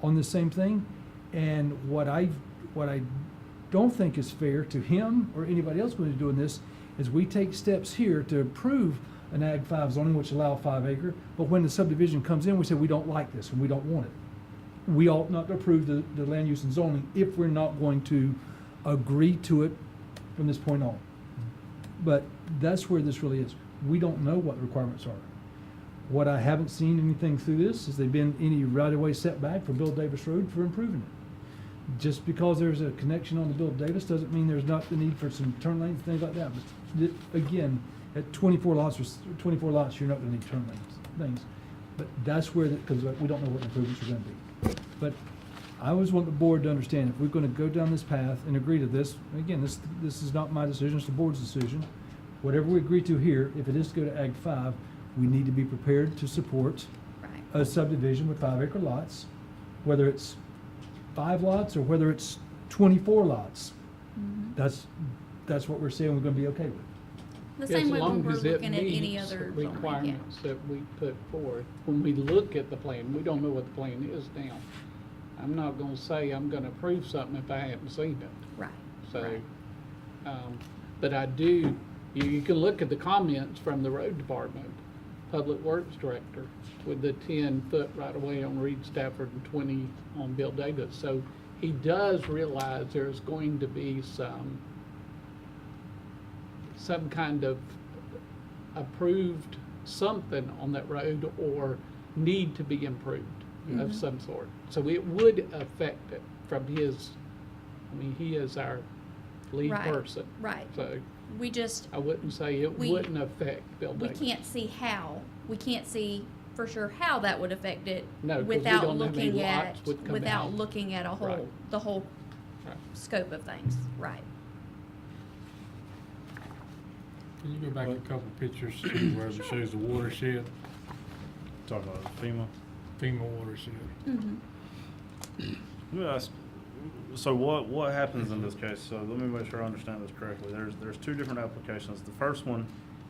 Speaker 8: on the same thing. And what I don't think is fair to him or anybody else who's doing this is we take steps here to approve an Ag 5 zoning, which allow 5-acre, but when the subdivision comes in, we say we don't like this and we don't want it. We ought not to approve the land use and zoning if we're not going to agree to it from this point on. But that's where this really is. We don't know what the requirements are. What I haven't seen anything through this is there've been any right-of-way setback for Bill Davis Road for improving it. Just because there's a connection on the Bill Davis doesn't mean there's not the need for some turn lanes, things like that. But again, at 24 lots, you're not gonna need turn lanes, things. But that's where, because we don't know what improvements are gonna be. But I always want the board to understand, if we're gonna go down this path and agree to this, again, this is not my decision, it's the board's decision. Whatever we agree to here, if it is to go to Ag 5, we need to be prepared to support
Speaker 13: Right.
Speaker 8: a subdivision with 5-acre lots, whether it's 5 lots or whether it's 24 lots. That's what we're saying we're gonna be okay with.
Speaker 13: The same way
Speaker 12: As
Speaker 13: when
Speaker 12: long
Speaker 13: we're
Speaker 12: as it
Speaker 13: looking at any
Speaker 12: meets
Speaker 13: other
Speaker 12: the
Speaker 13: zoning, yeah.
Speaker 12: requirements that we put forth. When we look at the plan, we don't know what the plan is now. I'm not gonna say I'm gonna approve something if I haven't seen it.
Speaker 13: Right.
Speaker 12: So,
Speaker 13: Right.
Speaker 12: But I do, you can look at the comments from the road department, Public Works Director, with the 10-foot right of way on Reed Stafford and 20 on Bill Davis. So he does realize there's going to be some kind of approved something on that road or need to be improved of some sort. So it would affect it from his, I mean, he is our lead
Speaker 13: Right,
Speaker 12: person.
Speaker 13: right.
Speaker 12: So
Speaker 13: We just,
Speaker 12: I wouldn't say it
Speaker 13: We-
Speaker 12: wouldn't affect Bill
Speaker 13: we
Speaker 12: Davis.
Speaker 13: can't see how, we can't see for sure how that would affect it
Speaker 12: No, 'cause we
Speaker 13: without
Speaker 12: don't know how many
Speaker 13: looking at,
Speaker 12: lots would come
Speaker 13: without
Speaker 12: out.
Speaker 13: looking at
Speaker 12: Right.
Speaker 13: the whole
Speaker 12: Right.
Speaker 13: scope of things, right.
Speaker 1: Can you go back a couple pictures to where it shows the watershed,
Speaker 4: Talk about FEMA.
Speaker 1: FEMA watershed?
Speaker 4: Let me ask, so what happens in this case? So let me make sure I understand this correctly. There's two different applications. The first one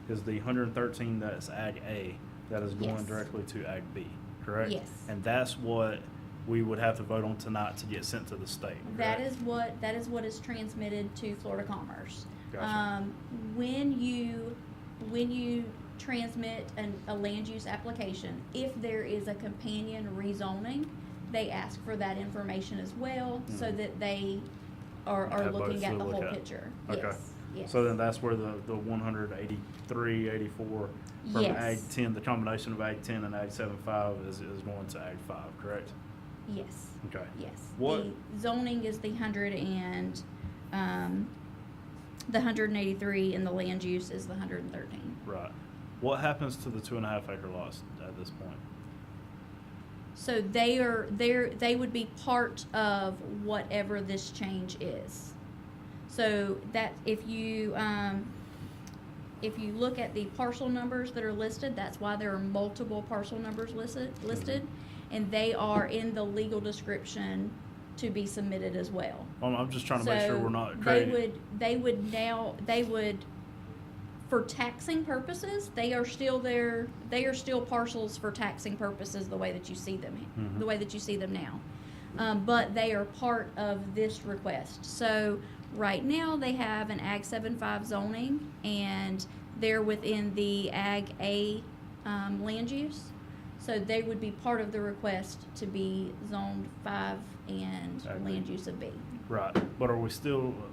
Speaker 4: is the 113 that's Ag A, that is going
Speaker 13: Yes.
Speaker 4: directly to Ag B, correct?
Speaker 13: Yes.
Speaker 4: And that's what we would have to vote on tonight to get sent to the state,
Speaker 13: That
Speaker 4: correct?
Speaker 13: is what is transmitted to Florida Commerce.
Speaker 4: Gotcha.
Speaker 13: When you transmit a land use application, if there is a companion rezoning, they ask for that information as well, so
Speaker 4: Mhm.
Speaker 13: that they are
Speaker 4: Have both
Speaker 13: looking
Speaker 4: to
Speaker 13: at the
Speaker 4: look
Speaker 13: whole
Speaker 4: at.
Speaker 13: picture.
Speaker 4: Okay.
Speaker 13: Yes, yes.
Speaker 4: So then that's where the 183, 84 from
Speaker 13: Yes.
Speaker 4: Ag 10, the combination of Ag 10 and Ag 75 is going to Ag 5, correct?
Speaker 13: Yes.
Speaker 4: Okay.
Speaker 13: Yes.
Speaker 4: What-
Speaker 13: The zoning is the 183 and the land use is the 113.
Speaker 4: Right. What happens to the 2.5 acre lots at this point?
Speaker 13: So they would be part of whatever this change is. So that if you look at the parcel numbers that are listed, that's why there are multiple parcel numbers listed, and they are in the legal description to be submitted as well.
Speaker 4: I'm just trying to make sure
Speaker 13: So
Speaker 4: we're not creating.
Speaker 13: They would, for taxing purposes, they are still parcels for taxing purposes, the way that you see them,
Speaker 4: Mhm.
Speaker 13: the way that you see them now. But they are part of this request. So right now, they have an Ag 7.5 zoning, and they're within the Ag A, land use. So they would be part of the request to be zoned 5 and
Speaker 4: Ag B.
Speaker 13: land use of B.
Speaker 4: Right. But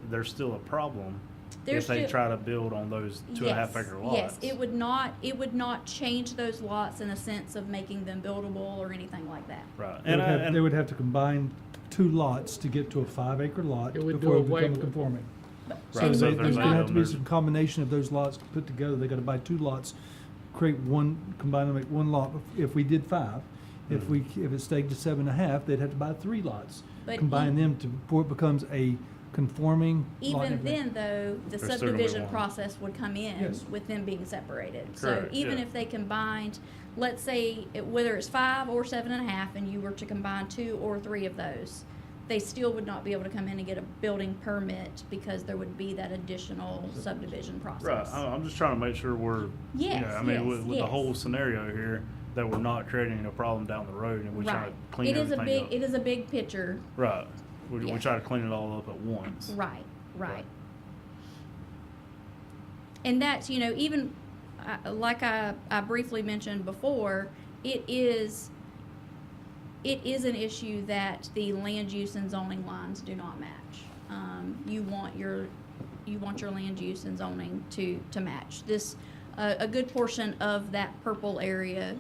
Speaker 4: there's still a problem
Speaker 13: There's
Speaker 4: if they
Speaker 13: still-
Speaker 4: try to build on those 2.5 acre lots?
Speaker 13: Yes, it would not change those lots in a sense of making them buildable or anything like that.
Speaker 4: Right.
Speaker 8: They would have to combine 2 lots to get to a 5-acre lot
Speaker 12: It would
Speaker 8: before
Speaker 12: do
Speaker 8: it
Speaker 12: away
Speaker 8: become
Speaker 12: with it.
Speaker 8: conforming.
Speaker 13: But-
Speaker 8: So
Speaker 4: Right, so
Speaker 8: they-
Speaker 4: if
Speaker 8: there's
Speaker 4: there's
Speaker 8: gonna
Speaker 4: eight
Speaker 8: have
Speaker 4: of
Speaker 8: to
Speaker 4: them,
Speaker 8: be some combination of those lots put together. They gotta buy 2 lots, create one, combine them, make 1 lot. If we did 5, if it stayed to 7.5, they'd have to buy 3 lots.
Speaker 13: But
Speaker 8: Combine them before it becomes a conforming lot.
Speaker 13: Even then, though, the
Speaker 4: There's still gonna be
Speaker 13: subdivision
Speaker 4: one.
Speaker 13: process would come in
Speaker 8: Yes.
Speaker 13: with them being separated. So
Speaker 4: Correct,
Speaker 13: even
Speaker 4: yeah.
Speaker 13: if they combined, let's say, whether it's 5 or 7.5, and you were to combine 2 or 3 of those, they still would not be able to come in and get a building permit because there would be that additional subdivision
Speaker 4: Right.
Speaker 13: process.
Speaker 4: I'm just trying to make sure we're,
Speaker 13: Yes,
Speaker 4: I mean,
Speaker 13: yes,
Speaker 4: with the
Speaker 13: yes.
Speaker 4: whole scenario here, that we're not creating a problem down the road and we're trying
Speaker 13: Right.
Speaker 4: to clean everything up.
Speaker 13: It is a big picture.
Speaker 4: Right. We
Speaker 13: Yeah.
Speaker 4: try to clean it all up at once.
Speaker 13: Right, right. And that's, even, like I briefly mentioned before, it is an issue that the land use and zoning lines do not match. You want your land use and zoning to match. A good portion of that purple area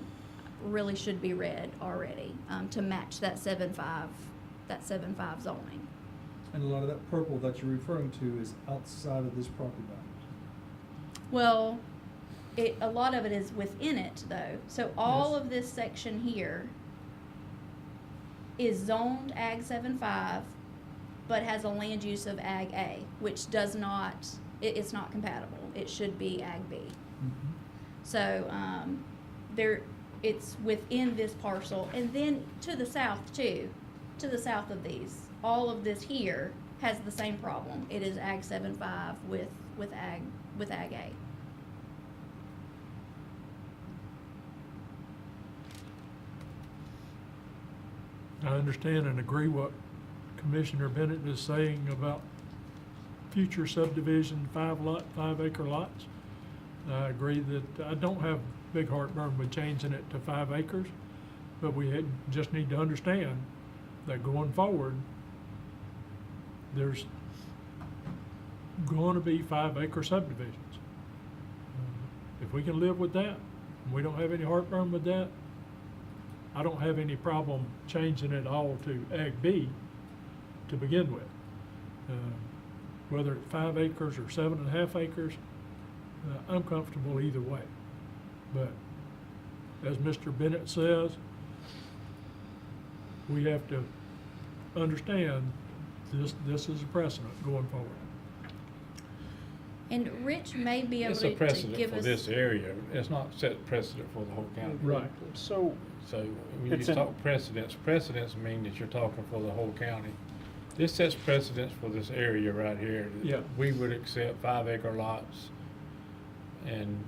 Speaker 13: really should be red already, to match that 7.5 zoning.
Speaker 8: And a lot of that purple that you're referring to is outside of this property line.
Speaker 13: Well, a lot of it is within it though. So all
Speaker 8: Yes.
Speaker 13: of this section here is zoned Ag 7.5, but has a land use of Ag A, which does not, it's not compatible. It should be Ag B. So, it's within this parcel, and then to the south too, to the south of these, all of this here has the same problem. It is Ag 7.5 with Ag A.
Speaker 2: I understand and agree what Commissioner Bennett is saying about future subdivision, 5-acre lots. I agree that I don't have big heartburn with changing it to 5 acres, but we just need to understand that going forward, there's going to be 5-acre subdivisions. If we can live with that, and we don't have any heartburn with that, I don't have any problem changing it all to Ag B to begin with. Whether it's 5 acres or 7.5 acres, I'm comfortable either way. But as Mr. Bennett says, we have to understand this is a precedent going forward.
Speaker 13: And Rich may be able
Speaker 1: It's
Speaker 13: to
Speaker 1: a
Speaker 13: give
Speaker 1: precedent for
Speaker 13: us.
Speaker 1: this area. It's not set precedent for the whole county.
Speaker 2: Right.
Speaker 11: So,
Speaker 1: So when you
Speaker 11: It's an-
Speaker 1: talk precedents mean that you're talking for the whole county. This sets precedents for this area right here.
Speaker 2: Yeah.
Speaker 1: We would accept 5-acre lots. And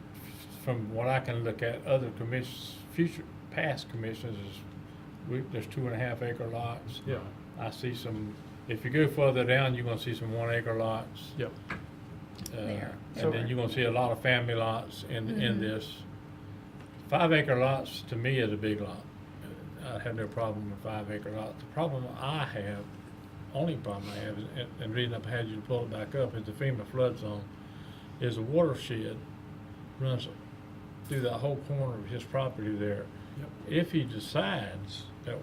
Speaker 1: from what I can look at, other past commissions there's 2.5-acre lots.
Speaker 2: Yeah.
Speaker 1: I see some, if you go further down, you're gonna see some 1-acre lots.
Speaker 2: Yep.
Speaker 13: There.
Speaker 1: And then you're gonna see a lot of family lots in
Speaker 13: Mhm.
Speaker 1: this. 5-acre lots, to me, is a big lot. I have no problem with 5-acre lots. The problem I have, only problem I have, and the reason I've had you to pull it back up, is the FEMA flood zone, is a watershed runs through that whole corner of his property there.
Speaker 2: Yep.
Speaker 1: If he decides at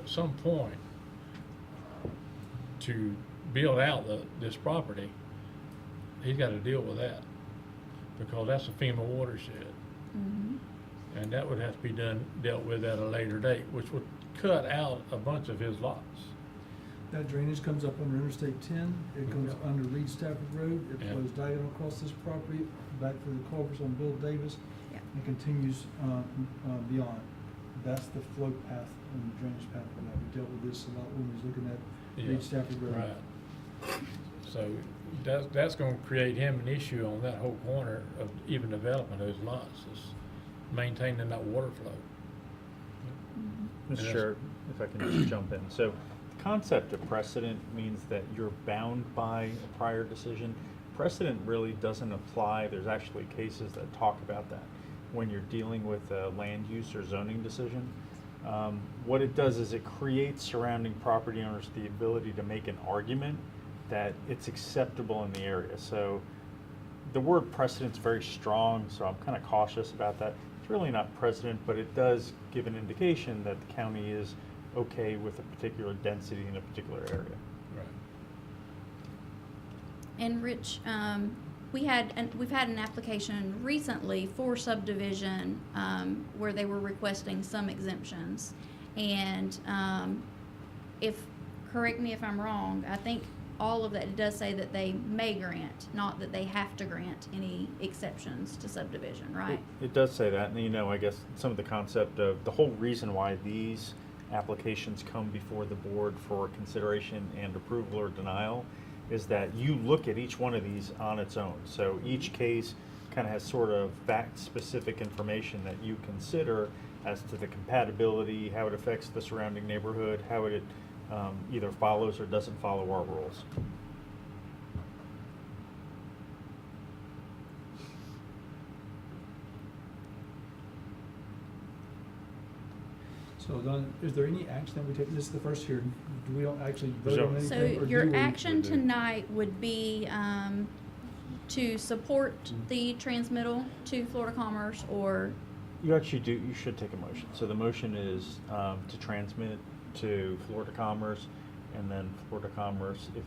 Speaker 1: some point to build out this property, he's gotta deal with that, because that's a FEMA watershed.
Speaker 13: Mhm.
Speaker 1: And that would have to be dealt with at a later date, which would cut out a bunch of his lots.
Speaker 8: That drainage comes up under Interstate 10, it goes
Speaker 1: Yeah.
Speaker 8: under Reed Stafford Road, it
Speaker 1: Yeah.
Speaker 8: flows diagonal across this property, back through the culverts on Bill Davis,
Speaker 13: Yeah.
Speaker 8: and continues beyond. That's the flow path and drainage path for that. We dealt with this a lot when we was looking at
Speaker 1: Yeah.
Speaker 8: Reed Stafford Road.
Speaker 1: Right. So that's gonna create him an issue on that whole corner of even developing those lots, is maintaining that water flow.
Speaker 11: Mr.
Speaker 1: that's-
Speaker 11: Chair, if I can just jump in. So the concept of precedent means that you're bound by a prior decision. Precedent really doesn't apply. There's actually cases that talk about that when you're dealing with a land use or zoning decision. What it does is it creates surrounding property owners the ability to make an argument that it's acceptable in the area. So the word precedent's very strong, so I'm kind of cautious about that. It's really not precedent, but it does give an indication that the county is okay with a particular density in a particular area.
Speaker 1: Right.
Speaker 13: And Rich, we've had an application recently for subdivision, where they were requesting some exemptions. And, correct me if I'm wrong, I think all of that, it does say that they may grant, not that they have to grant any exceptions to subdivision, right?
Speaker 11: It does say that, and I guess some of the concept of, the whole reason why these applications come before the board for consideration and approval or denial is that you look at each one of these on its own. So each case kind of has sort of fact-specific information that you consider as to the compatibility, how it affects the surrounding neighborhood, how it either follows or doesn't follow our rules.
Speaker 8: So Don, is there any action that we take? This is the first hearing. Do we don't actually vote on
Speaker 11: So
Speaker 8: anything?
Speaker 13: So
Speaker 8: or
Speaker 13: your
Speaker 8: do we?
Speaker 13: action tonight would be, to support the transmittal to Florida Commerce, or,
Speaker 11: You should take a motion. So the motion is to transmit to Florida Commerce, and then Florida Commerce, I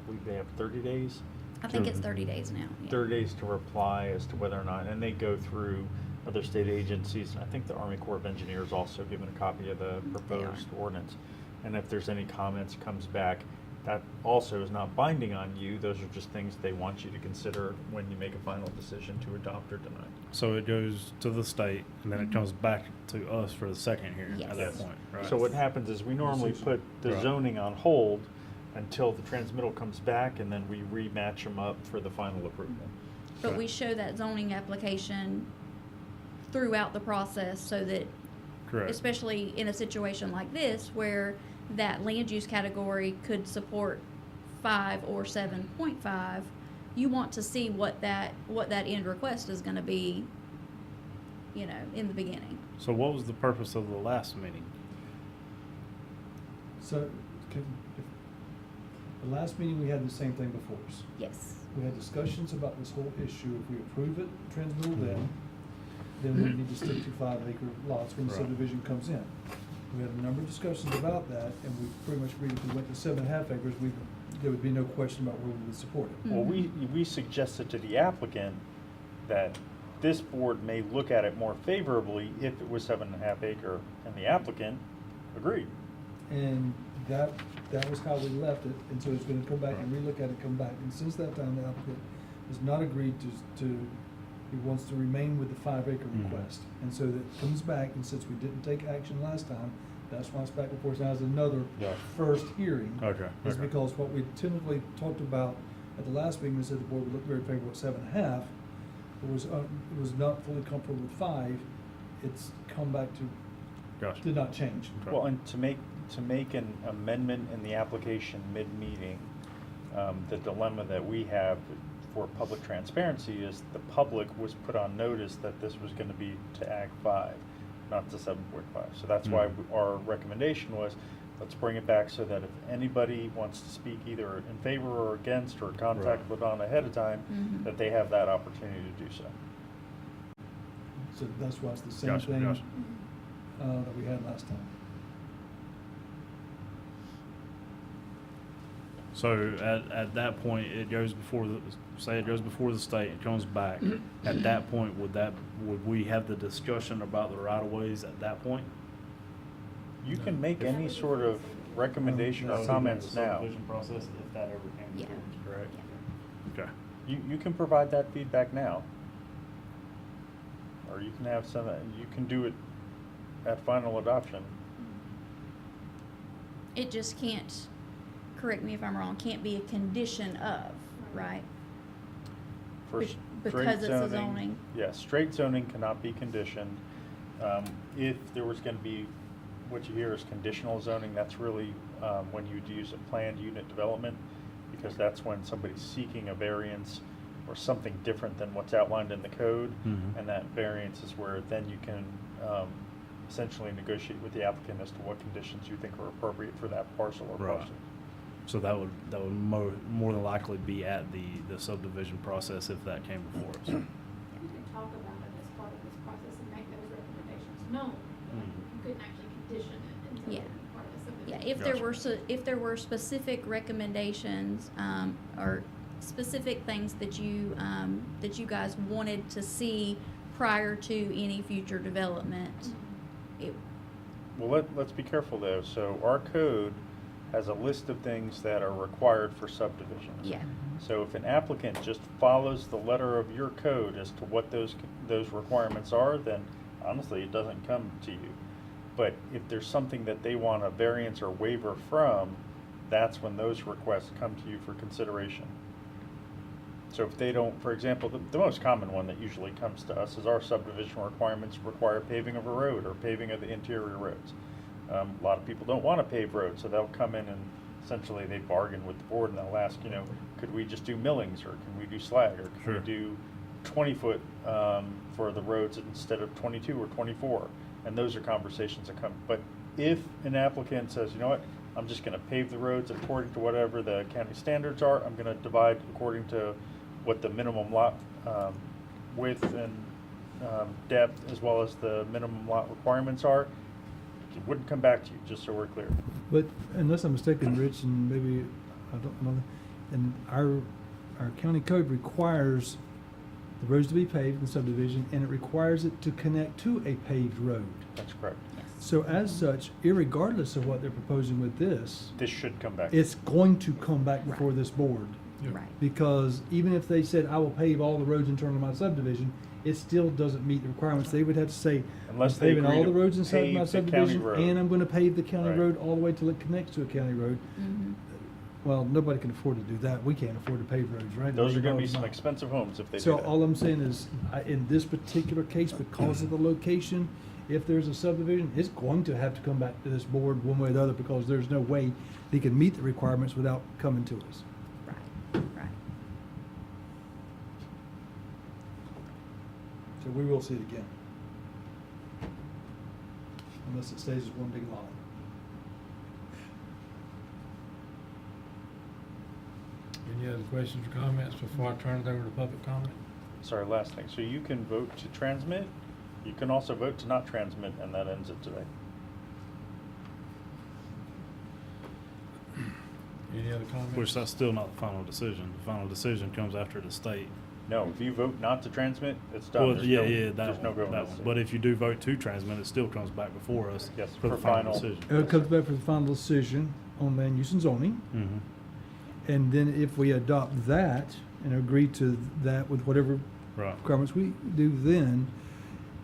Speaker 11: believe they have 30 days.
Speaker 13: I think it's 30 days now. Yeah.
Speaker 11: 30 days to reply as to whether or not, and they go through other state agencies. I think the Army Corps of Engineers also given a copy of the proposed ordinance. And if there's any comments, comes back. that also is not binding on you. Those are just things they want you to consider when you make a final decision to adopt or deny.
Speaker 4: So it goes to the state, and then it comes back to us for the second hearing at that
Speaker 13: Yes.
Speaker 4: point, right?
Speaker 11: So what happens is we normally put the
Speaker 4: Right.
Speaker 11: zoning on hold until the transmittal comes back, and then we rematch them up for the final approval.
Speaker 13: But
Speaker 4: Okay.
Speaker 13: we show that zoning application throughout the process so that,
Speaker 4: Correct.
Speaker 13: especially in a situation like this, where that land use category could support 5 or 7.5, you want to see what that end request is gonna be, you know, in the beginning.
Speaker 4: So what was the purpose of the last meeting?
Speaker 8: So, the last meeting, we had the same thing before us.
Speaker 13: Yes.
Speaker 8: We had discussions about this whole issue. If we approve it, transmittal then we need to stick to 5-acre lots when the
Speaker 4: Right.
Speaker 8: subdivision comes in. We had a number of discussions about that, and we pretty much agreed if we went to 7.5 acres, there would be no question about where we would support it.
Speaker 11: Well, we suggested to the applicant that this board may look at it more favorably if it was 7.5 acre, and the applicant agreed.
Speaker 8: And that was how we left it, and so it's gonna come back and relook at it, come back. And since that time, the applicant has not agreed to, he wants to remain with the 5-acre request. And so that comes back, and since we didn't take action last time, that's why it's back before us now as another
Speaker 4: Yeah.
Speaker 8: first hearing.
Speaker 4: Okay,
Speaker 8: Is
Speaker 4: okay.
Speaker 8: because what we tentatively talked about at the last meeting, we said the board would look very favorable at 7.5. It was not fully comfortable with 5. It's come back to,
Speaker 4: Gotcha.
Speaker 8: did not change.
Speaker 4: Okay.
Speaker 11: Well, and to make an amendment in the application mid-meeting, the dilemma that we have for public transparency is the public was put on notice that this was gonna be to Ag 5, not to 7.5. So that's why our recommendation was, let's bring it back so that if anybody wants to speak either in favor or against, or contact
Speaker 4: Right.
Speaker 11: Ladonna ahead of time,
Speaker 13: Mhm.
Speaker 11: that they have that opportunity to do so.
Speaker 8: So that's why it's the same
Speaker 4: Gotcha,
Speaker 8: thing
Speaker 4: gotcha.
Speaker 8: That we had last time.
Speaker 4: So at that point, it goes before it goes before the state, it comes back. At that point, would we have the discussion about the right of ways at that point?
Speaker 11: You can make any sort of recommendation or comments now.
Speaker 4: Process, if that ever came
Speaker 13: Yeah.
Speaker 4: correct? Okay.
Speaker 11: You can provide that feedback now. Or you can have some, you can do it at final adoption.
Speaker 13: It just can't, correct me if I'm wrong, can't be a condition of, right?
Speaker 11: For
Speaker 13: Be-
Speaker 11: straight
Speaker 13: because it's a zoning.
Speaker 11: Yeah, straight zoning cannot be conditioned. If there was gonna be, what you hear is conditional zoning, that's really, when you'd use a planned unit development, because that's when somebody's seeking a variance or something different than what's outlined in the code.
Speaker 4: Mhm.
Speaker 11: And that variance is where then you can, essentially negotiate with the applicant as to what conditions you think are appropriate for that parcel or
Speaker 4: Right.
Speaker 11: parcel.
Speaker 4: So that would more than likely be at the subdivision process if that came before us.
Speaker 3: You can talk about it as part of this process and make those recommendations known. You couldn't actually condition it until
Speaker 13: Yeah.
Speaker 3: part of the
Speaker 13: Yeah,
Speaker 3: subdivision.
Speaker 13: if there were specific recommendations, or specific things that you guys wanted to see prior to any future development, it,
Speaker 11: Well, let's be careful though. So our code has a list of things that are required for subdivisions.
Speaker 13: yeah,
Speaker 11: So if an applicant just follows the letter of your code as to what those requirements are, then honestly, it doesn't come to you. But if there's something that they want a variance or waiver from, that's when those requests come to you for consideration. So if they don't, for example, the most common one that usually comes to us is our subdivision requirements require paving of a road or paving of the interior roads. A lot of people don't want to pave roads, so they'll come in and essentially they bargain with the board and they'll ask, could we just do millings, or can we do slag, or can
Speaker 4: Sure.
Speaker 11: we do 20-foot for the roads instead of 22 or 24? And those are conversations that come. But if an applicant says, you know what, I'm just going to pave the roads according to whatever the county standards are, I'm going to divide according to what the minimum lot width and depth, as well as the minimum lot requirements are, it wouldn't come back to you, just so we're clear.
Speaker 8: But unless I'm mistaken, Rich, and maybe, I don't know, and our county code requires the roads to be paved in the subdivision, and it requires it to connect to a paved road.
Speaker 11: That's correct.
Speaker 13: yes.
Speaker 8: So as such, irregardless of what they're proposing with this,
Speaker 11: This should come back.
Speaker 8: it's going to come back before this board.
Speaker 3: Right.
Speaker 8: Because even if they said, I will pave all the roads internal to my subdivision, it still doesn't meet the requirements. They would have to say, I'm
Speaker 11: Unless they
Speaker 8: paving
Speaker 11: agree
Speaker 8: all
Speaker 11: to
Speaker 8: the roads inside
Speaker 11: pave
Speaker 8: my
Speaker 11: the county
Speaker 8: subdivision,
Speaker 11: road.
Speaker 8: and I'm gonna pave the county
Speaker 11: Right.
Speaker 8: road all the way till it connects to a county road.
Speaker 3: Mm-hmm.
Speaker 8: Well, nobody can afford to do that. We can't afford to pave roads, right?
Speaker 11: Those are gonna be
Speaker 8: $1 million
Speaker 11: some
Speaker 8: miles.
Speaker 11: expensive homes if they do
Speaker 8: So
Speaker 11: that.
Speaker 8: all I'm saying is, in this particular case, because of the location, if there's a subdivision, it's going to have to come back to this board one way or the other, because there's no way they can meet the requirements without coming to us.
Speaker 3: Right, right.
Speaker 8: So we will see it again. Unless it stays as one big line.
Speaker 1: Any other questions or comments before I turn it over to public comment?
Speaker 11: Sorry, last thing. So you can vote to transmit, you can also vote to not transmit, and that ends it today.
Speaker 1: Any other comments?
Speaker 4: Which that's still not the final decision. The final decision comes after the state.
Speaker 11: No, if you vote not to transmit, it's done.
Speaker 4: Well,
Speaker 11: There's
Speaker 4: yeah,
Speaker 11: no-
Speaker 4: yeah,
Speaker 11: There's
Speaker 4: that
Speaker 11: no
Speaker 4: one,
Speaker 11: going
Speaker 4: that
Speaker 11: to
Speaker 4: one.
Speaker 11: the
Speaker 4: But
Speaker 11: state.
Speaker 4: if you do vote to transmit, it still comes back before us.
Speaker 11: Yes,
Speaker 4: for the
Speaker 11: for
Speaker 4: final
Speaker 11: final.
Speaker 4: decision.
Speaker 8: It comes back for the final decision on land use and zoning.
Speaker 4: Mm-hmm.
Speaker 8: And then if we adopt that and agree to that with whatever
Speaker 4: Right.
Speaker 8: requirements we do then,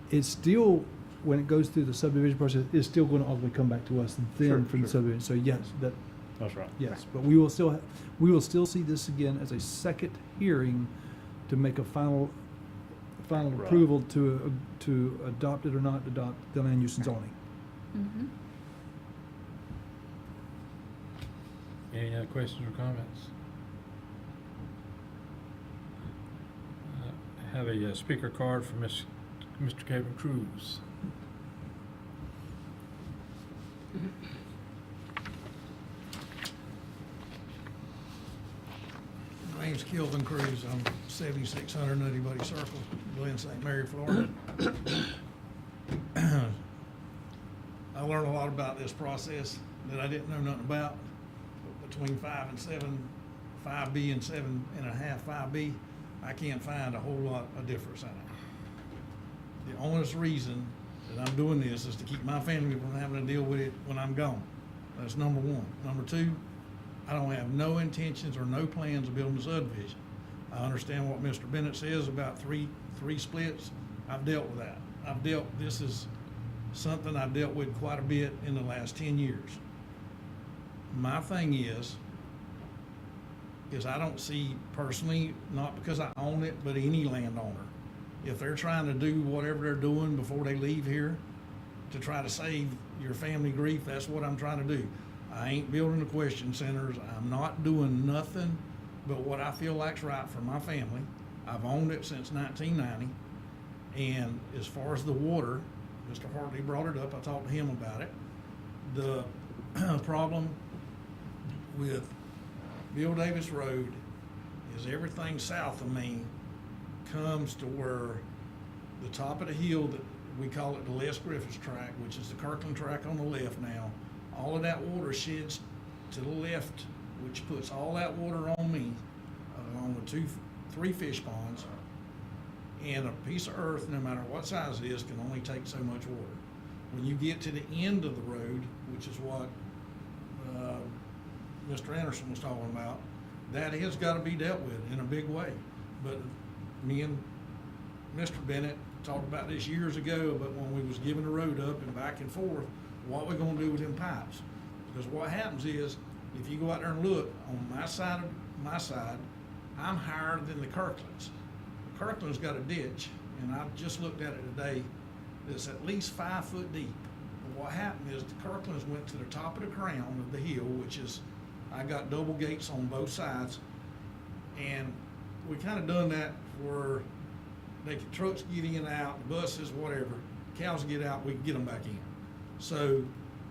Speaker 8: it's still, when it goes through the subdivision process, it's still gonna ultimately come back to us
Speaker 4: Sure,
Speaker 8: then from the
Speaker 4: sure.
Speaker 8: subdivision. So yes, that,
Speaker 4: That's right.
Speaker 8: yes, but we will still, we will still see this again as a second hearing to make a final
Speaker 4: Right.
Speaker 8: approval to adopt it or not adopt the land use and zoning.
Speaker 3: Mm-hmm.
Speaker 1: Any other questions or comments? I have a speaker card from Mr. Kevin Cruz.
Speaker 14: My name's Kelvin Cruz. I'm 7600 Nutty Buddy Circle, Glen St. Mary, Florida. I learned a lot about this process that I didn't know nothing about. Between 5 and 7, 5B and 7.5, 5B, I can't find a whole lot of difference in it. The only reason that I'm doing this is to keep my family from having to deal with it when I'm gone. That's number one. Number two, I don't have no intentions or no plans of building a subdivision. I understand what Mr. Bennett says about three splits. I've dealt with that. This is something I've dealt with quite a bit in the last 10 years. My thing is I don't see personally, not because I own it, but any landowner, if they're trying to do whatever they're doing before they leave here to try to save your family grief, that's what I'm trying to do. I ain't building the question centers. I'm not doing nothing but what I feel like's right for my family. I've owned it since 1990. And as far as the water, Mr. Hartley brought it up. I talked to him about it. The problem with Bill Davis Road is everything south of me comes to where the top of the hill, that we call it the Les Griffiths track, which is the Kirkland track on the left now, all of that water sheds to the left, which puts all that water on me, along with three fish ponds. And a piece of earth, no matter what size it is, can only take so much water. When you get to the end of the road, which is what Mr. Anderson was talking about, that has got to be dealt with in a big way. But me and Mr. Bennett talked about this years ago, but when we was giving the road up and back and forth, what we're gonna do with them pipes. Because what happens is, if you go out there and look, on my side, I'm higher than the Kirklands. The Kirkland's got a ditch, and I just looked at it today, that's at least 5 foot deep. And what happened is the Kirklands went to the top of the crown of the hill, which is, I got double gates on both sides, and we kinda done that where they could, trucks get in and out, buses, whatever, cows get out, we can get them back in. So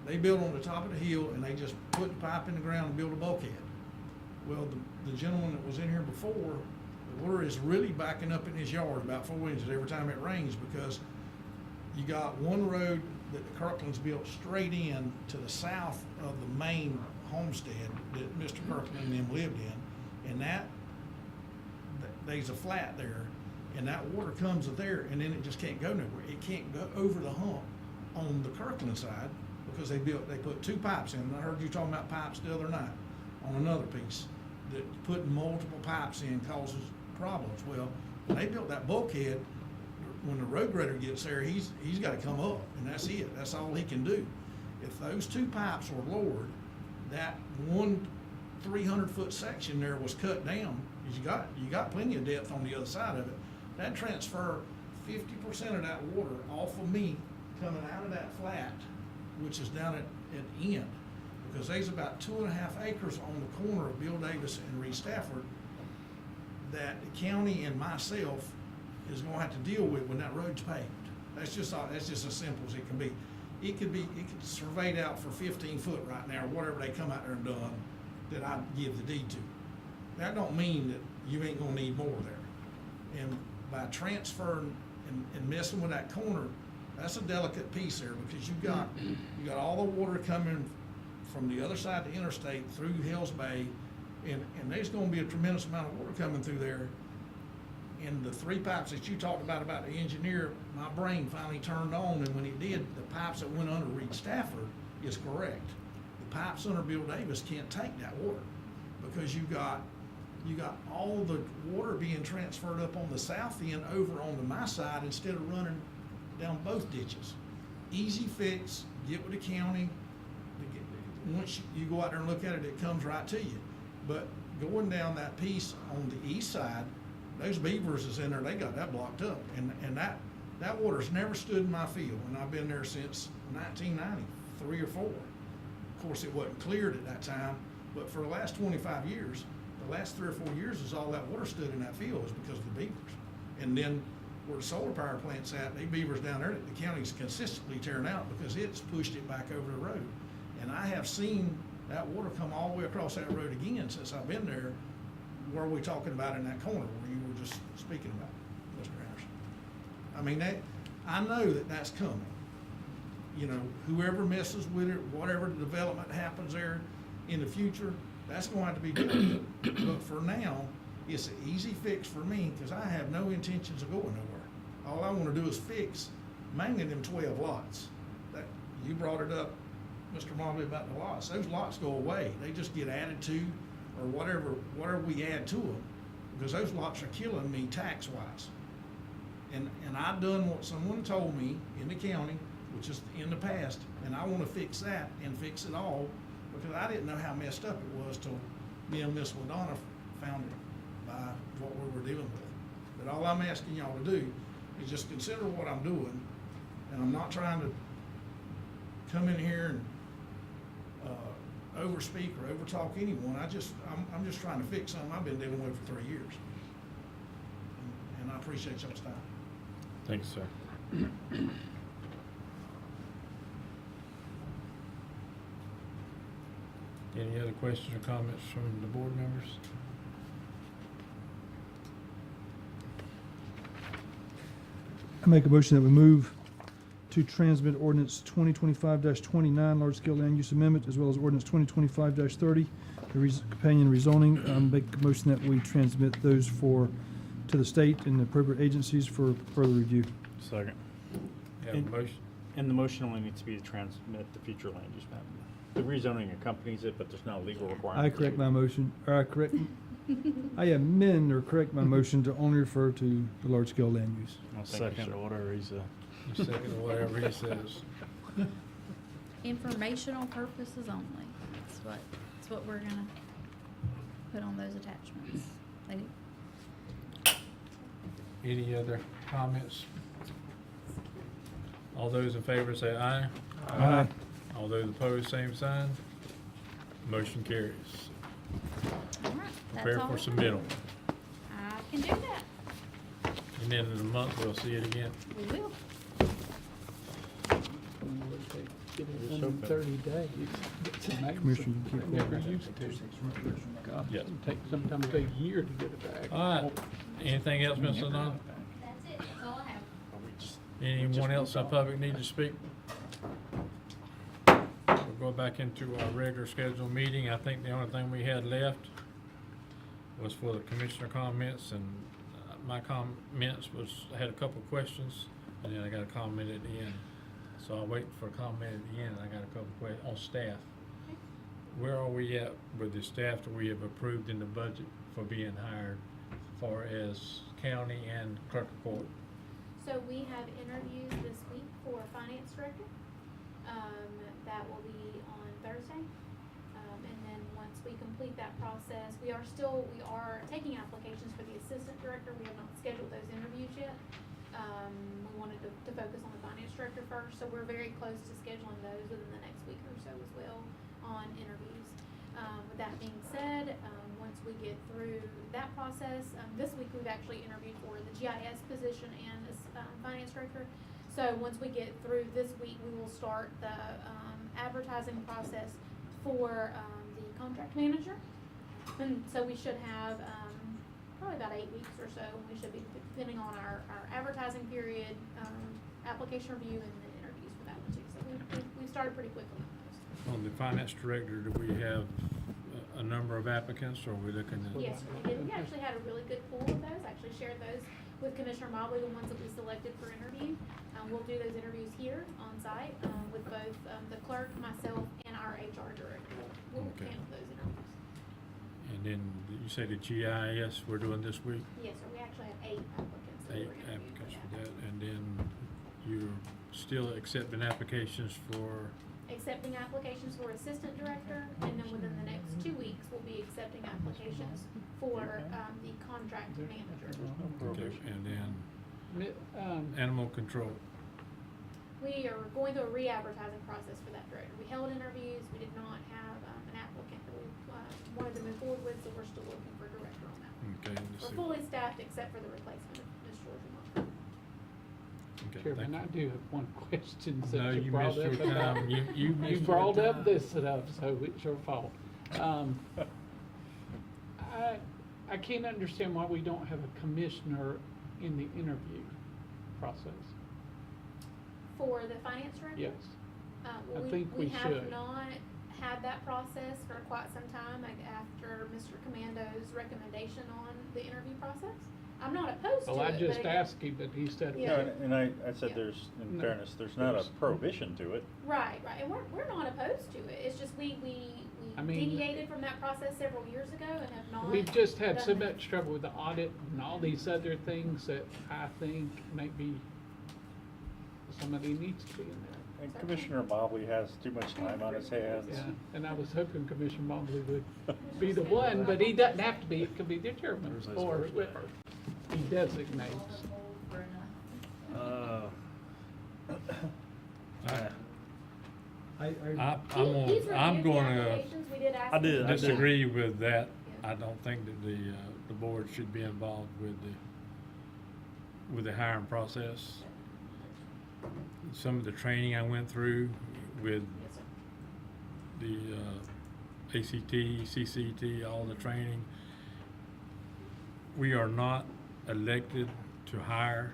Speaker 14: they built on the top of the hill, and they just put the pipe in the ground and built a bulkhead. Well, the gentleman that was in here before, the water is really backing up in his yard about 4 inches every time it rains, because you got one road that the Kirkland's built straight in to the south of the main homestead that Mr. Kirkland and them lived in, and there's a flat there, and that water comes there, and then it just can't go nowhere. It can't go over the hump on the Kirkland side, because they put 2 pipes in. I heard you talking about pipes the other night on another piece, that putting multiple pipes in causes problems. Well, when they built that bulkhead, when the road grader gets there, he's gotta come up, and that's it. That's all he can do. If those 2 pipes were lowered, that one 300-foot section there was cut down, you got plenty of depth on the other side of it. That'd transfer 50% of that water off of me coming out of that flat, which is down at end. Because there's about 2.5 acres on the corner of Bill Davis and Reed Stafford that the county and myself is gonna have to deal with when that road's paved. That's just as simple as it can be. It could surveyed out for 15 foot right now, or whatever they come out there and done, that I give the deed to. That don't mean that you ain't gonna need more there. And by transferring and messing with that corner, that's a delicate piece there, because you got all the water coming from the other side of the interstate through Hells Bay, and there's gonna be a tremendous amount of water coming through there. And the 3 pipes that you talked about the engineer, my brain finally turned on, and when it did, the pipes that went under Reed Stafford is correct. The pipes under Bill Davis can't take that water, because you got all the water being transferred up on the south end over onto my side instead of running down both ditches. Easy fix, get with the county. Once you go out there and look at it, it comes right to you. But going down that piece on the east side, those beavers is in there, they got that blocked up. And that water's never stood in my field, and I've been there since 1993 or 4. Of course, it wasn't cleared at that time, but for the last 25 years, the last 3 or 4 years is all that water stood in that field is because of the beavers. And then where the solar power plant's at, they beavers down there that the county's consistently tearing out because it's pushed it back over the road. And I have seen that water come all the way across that road again since I've been there. Where are we talking about in that corner where you were just speaking about, Mr. Anderson? I mean, I know that that's coming. You know, whoever messes with it, whatever development happens there in the future, that's going to have to be done. But for now, it's an easy fix for me, because I have no intentions of going nowhere. All I want to do is fix mainly them 12 lots. That you brought it up, Mr. Mobley, about the lots. Those lots go away. They just get added to, or whatever we add to them, because those lots are killing me tax-wise. And I've done what someone told me in the county, which is in the past, and I want to fix that and fix it all, because I didn't know how messed up it was till me and Miss LaDonna found it by what we were dealing with. But all I'm asking y'all to do is just consider what I'm doing, and I'm not trying to come in here and overspeak or overtalk anyone. I'm just trying to fix something I've been dealing with for 3 years. And I appreciate y'all's time.
Speaker 1: Thanks, sir. Any other questions or comments from the board members?
Speaker 8: I make a motion that we move to transmit ordinance 2025-29, large-scale land use amendment, as well as ordinance 2025-30, the companion rezoning. Make a motion that we transmit those to the state and the appropriate agencies for further review.
Speaker 11: Second.
Speaker 1: Have a motion?
Speaker 11: And the motion only needs to be to transmit the future land use map. The rezoning accompanies it, but there's no legal requirement.
Speaker 8: I correct my motion, or I amend or correct my motion to only refer to the large-scale land use.
Speaker 11: I'll second or whatever he said.
Speaker 1: You second whatever he says.
Speaker 13: Informational purposes only. That's what we're gonna put on those attachments.
Speaker 1: Any other comments? All those in favor say aye.
Speaker 8: Aye.
Speaker 1: All those opposed, same sign. Motion carries.
Speaker 13: All right, that's
Speaker 1: Prepare
Speaker 13: all.
Speaker 1: for submittal.
Speaker 13: I can do that.
Speaker 1: And then in a month, we'll see it again.
Speaker 13: We will.
Speaker 12: Get it done in 30 days. It's amazing.
Speaker 8: Commissioner, you keep
Speaker 12: Never
Speaker 8: going.
Speaker 12: used to. God,
Speaker 1: Yep.
Speaker 12: it takes sometimes a year to get it back.
Speaker 1: All right. Anything else, Ms. Ladonna?
Speaker 3: That's it, that's all I have.
Speaker 1: Anyone else in public need to speak? We'll go back into our regular scheduled meeting. I think the only thing we had left was for the commissioner comments, and my comments I had a couple of questions, and then I got a comment at the end. So I'll wait for a comment at the end, and I got a couple questions on staff. Where are we at with the staff that we have approved in the budget for being hired as far as county and clerk of court?
Speaker 3: So we have interviews this week for finance director. That will be on Thursday. And then once we complete that process, we are taking applications for the assistant director. We have not scheduled those interviews yet. We wanted to focus on the finance director first, so we're very close to scheduling those within the next week or so as well on interviews. With that being said, once we get through that process, this week we've actually interviewed for the GIS position and the finance director. So once we get through this week, we will start the advertising process for the contract manager. And so we should have probably about 8 weeks or so. We should be depending on our advertising period, application review, and then interviews for that one too. So we've started pretty quickly on those.
Speaker 1: On the finance director, do we have a number of applicants, or are we looking at?
Speaker 3: Yes, we did. We actually had a really good pool of those. Actually shared those with Commissioner Mobley, the ones that we selected for interview. We'll do those interviews here on site with both the clerk, myself, and our HR director. We'll
Speaker 1: Okay.
Speaker 3: handle those interviews.
Speaker 1: And then you say the GIS we're doing this week?
Speaker 3: Yes, sir. We actually have 8 applicants. that
Speaker 1: 8
Speaker 3: we're interviewing
Speaker 1: applicants
Speaker 3: for
Speaker 1: for that, and then you're still accepting applications for,
Speaker 3: accepting applications for assistant director, and then within the next 2 weeks, we'll be accepting applications for the contract manager.
Speaker 1: okay, and then
Speaker 12: Mi-
Speaker 1: animal control.
Speaker 3: We are going through a re-advertising process for that director. We held interviews, we did not have an applicant that we wanted to move forward with, so we're still looking for a director on that one.
Speaker 1: Okay, let's
Speaker 3: We're
Speaker 1: see.
Speaker 3: fully staffed except for the replacement of Ms. Georgia Montgomery.
Speaker 1: Okay,
Speaker 12: Chairman, I
Speaker 1: thank
Speaker 12: do have one question
Speaker 1: you. No,
Speaker 12: since you
Speaker 1: you
Speaker 12: brought
Speaker 1: missed
Speaker 12: up
Speaker 1: your
Speaker 12: about.
Speaker 1: time. You
Speaker 12: You
Speaker 1: missed your
Speaker 12: brought up
Speaker 1: time.
Speaker 12: this stuff, so it's your fault. I can't understand why we don't have a commissioner in the interview process.
Speaker 3: For the finance director?
Speaker 12: Yes.
Speaker 3: Well,
Speaker 12: I think we
Speaker 3: have
Speaker 12: should.
Speaker 3: not had that process for quite some time, like after Mr. Commando's recommendation on the interview process. I'm not opposed to it,
Speaker 12: Well, I
Speaker 3: but
Speaker 12: just
Speaker 3: again-
Speaker 12: asked him, but he said.
Speaker 3: Yeah.
Speaker 11: No, and I said
Speaker 3: Yeah.
Speaker 11: there's, in
Speaker 12: No.
Speaker 11: fairness, there's not a prohibition to it.
Speaker 3: Right, and we're not opposed to it. It's just we
Speaker 12: I mean-
Speaker 3: deviated from that process several years ago and have not.
Speaker 12: We've just had so
Speaker 3: done that.
Speaker 12: much trouble with the audit and all these other things that I think maybe somebody needs to be in there.
Speaker 11: And Commissioner Mobley has too much time on his hands.
Speaker 12: Yeah, and I was hoping Commissioner Mobley would be the one, but he doesn't have to be, it could be the chairman or whoever he designates.
Speaker 1: I'm
Speaker 3: He's
Speaker 1: I'm
Speaker 3: reviewed the
Speaker 1: gonna
Speaker 3: applications. We did ask
Speaker 14: I
Speaker 3: him
Speaker 14: did,
Speaker 3: to
Speaker 14: I
Speaker 3: do
Speaker 14: did.
Speaker 1: disagree with that.
Speaker 3: Yeah.
Speaker 1: I don't think that the board should be involved with the hiring process. Some of the training I went through with
Speaker 3: Yes, sir.
Speaker 1: the ACT, CCT, all the training. We are not elected to hire.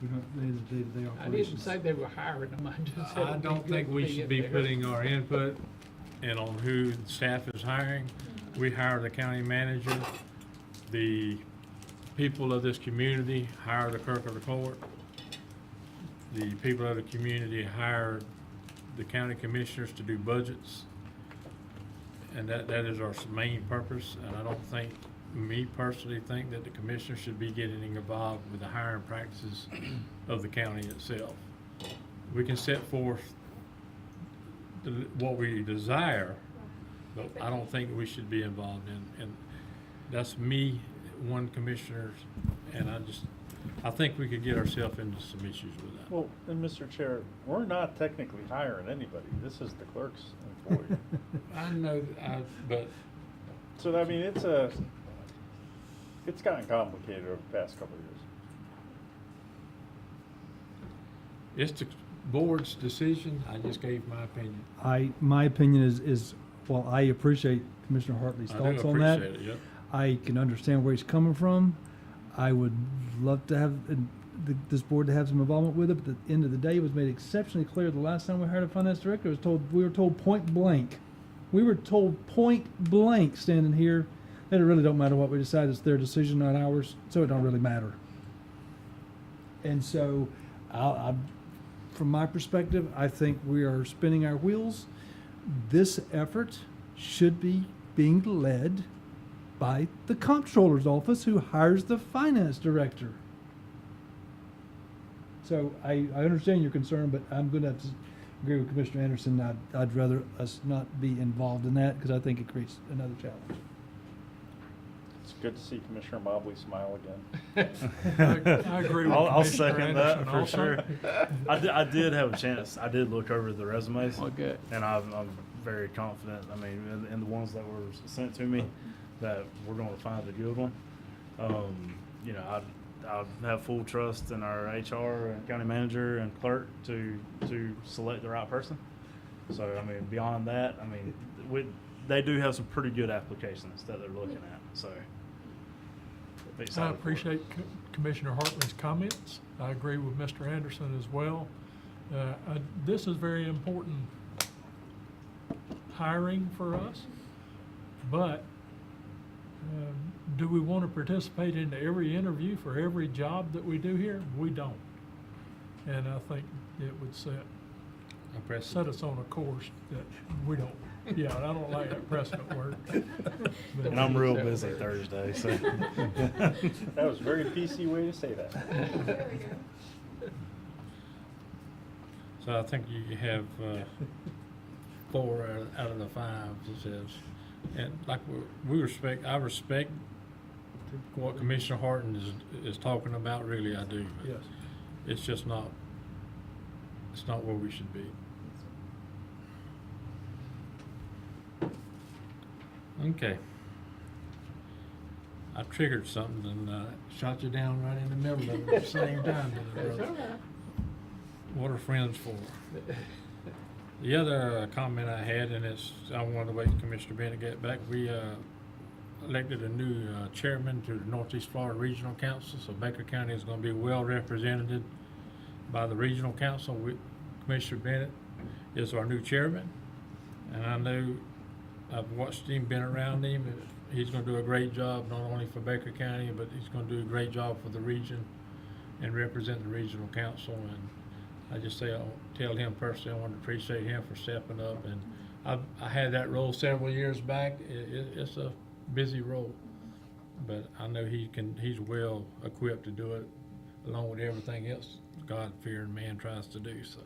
Speaker 8: We don't, they, day-to-day
Speaker 12: I didn't
Speaker 8: operations.
Speaker 12: say they were hiring them, I just said.
Speaker 1: I
Speaker 12: it'd be
Speaker 1: don't
Speaker 12: good
Speaker 1: think
Speaker 12: to
Speaker 1: we
Speaker 12: be
Speaker 1: should
Speaker 12: in
Speaker 1: be
Speaker 12: there.
Speaker 1: putting our input in on who the staff is hiring. We hire the county manager. The people of this community hire the clerk of the court. The people of the community hire the county commissioners to do budgets. And that is our main purpose, and I don't think, me personally think that the commissioner should be getting involved with the hiring practices of the county itself. We can set forth what we desire, but I don't think we should be involved in, and that's me, one commissioner, and I think we could get ourselves into some issues with that.
Speaker 11: Well, and Mr. Chair, we're not technically hiring anybody. This is the clerk's employee.
Speaker 1: I know, but
Speaker 11: So, I mean, it's gotten complicated over the past couple of years.
Speaker 1: it's the board's decision, I just gave my opinion.
Speaker 8: My opinion is, while I appreciate Commissioner Hartley's
Speaker 1: I do
Speaker 8: thoughts on that,
Speaker 1: appreciate it, yep.
Speaker 8: I can understand where he's coming from. I would love to have this board to have some involvement with it, but at the end of the day, it was made exceptionally clear the last time we hired a finance director, we were told point blank. We were told point blank standing here that it really don't matter what we decide, it's their decision, not ours, so it don't really matter. And so, from my perspective, I think we are spinning our wheels. This effort should be being led by the comptroller's office, who hires the finance director. So I understand your concern, but I'm gonna have to agree with Commissioner Anderson. I'd rather us not be involved in that, because I think it creates another challenge.
Speaker 11: It's good to see Commissioner Mobley smile again.
Speaker 2: I agree with
Speaker 15: I'll
Speaker 2: Commissioner
Speaker 15: second that
Speaker 2: Anderson
Speaker 15: for
Speaker 2: also.
Speaker 15: sure. I did have a chance. I did look over the resumes,
Speaker 12: Okay.
Speaker 15: and I'm very confident. I mean, in the ones that were sent to me, that we're going to find a good one. You know, I have full trust in our HR and county manager and clerk to select the right person. So I mean, beyond that, I mean, they do have some pretty good applications that they're looking at. So. be
Speaker 2: I
Speaker 15: excited for it.
Speaker 2: appreciate Commissioner Hartman's comments. I agree with Mr. Anderson as well. This is very important hiring for us, but do we want to participate in every interview for every job that we do here? We don't. And I think it would set us on a course that we don't. Yeah, I don't like that precedent word. But-
Speaker 15: And I'm real busy Thursday, so.
Speaker 11: That was a very PC way to say that.
Speaker 3: There we go.
Speaker 1: So I think you have 4 out of the 5, it says. And like I respect what Commissioner Harton is talking about, really I do. But
Speaker 2: Yes.
Speaker 1: it's just not, it's not where we should be. Okay. I triggered something and shot you down right in the middle of it at the same time, didn't I, brother? What are friends for? The other comment I had, and I wanted to wait till Commissioner Bennett get back, we elected a new chairman to the Northeast Florida Regional Council, so Baker County is going to be well represented by the Regional Council. Commissioner Bennett is our new chairman, and I know I've watched him, been around him. He's going to do a great job, not only for Baker County, but he's going to do a great job for the region and represent the Regional Council. And I just say, I'll tell him personally, I want to appreciate him for stepping up. And I had that role several years back. It's a busy role, but I know he's well equipped to do it, along with everything else God-fearing man tries to do. So.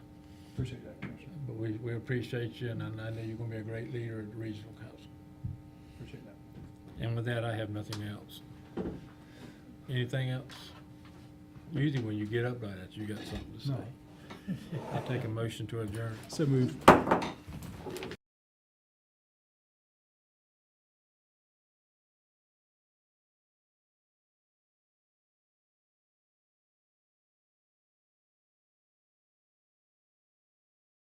Speaker 8: Appreciate that, Commissioner.
Speaker 1: But we appreciate you, and I know you're gonna be a great leader at the regional council.
Speaker 8: Appreciate that.
Speaker 1: And with that, I have nothing else. Anything else? Usually when you get up like that, you got something to say.
Speaker 8: No.
Speaker 1: I'll take a motion to adjourn.
Speaker 8: So moved.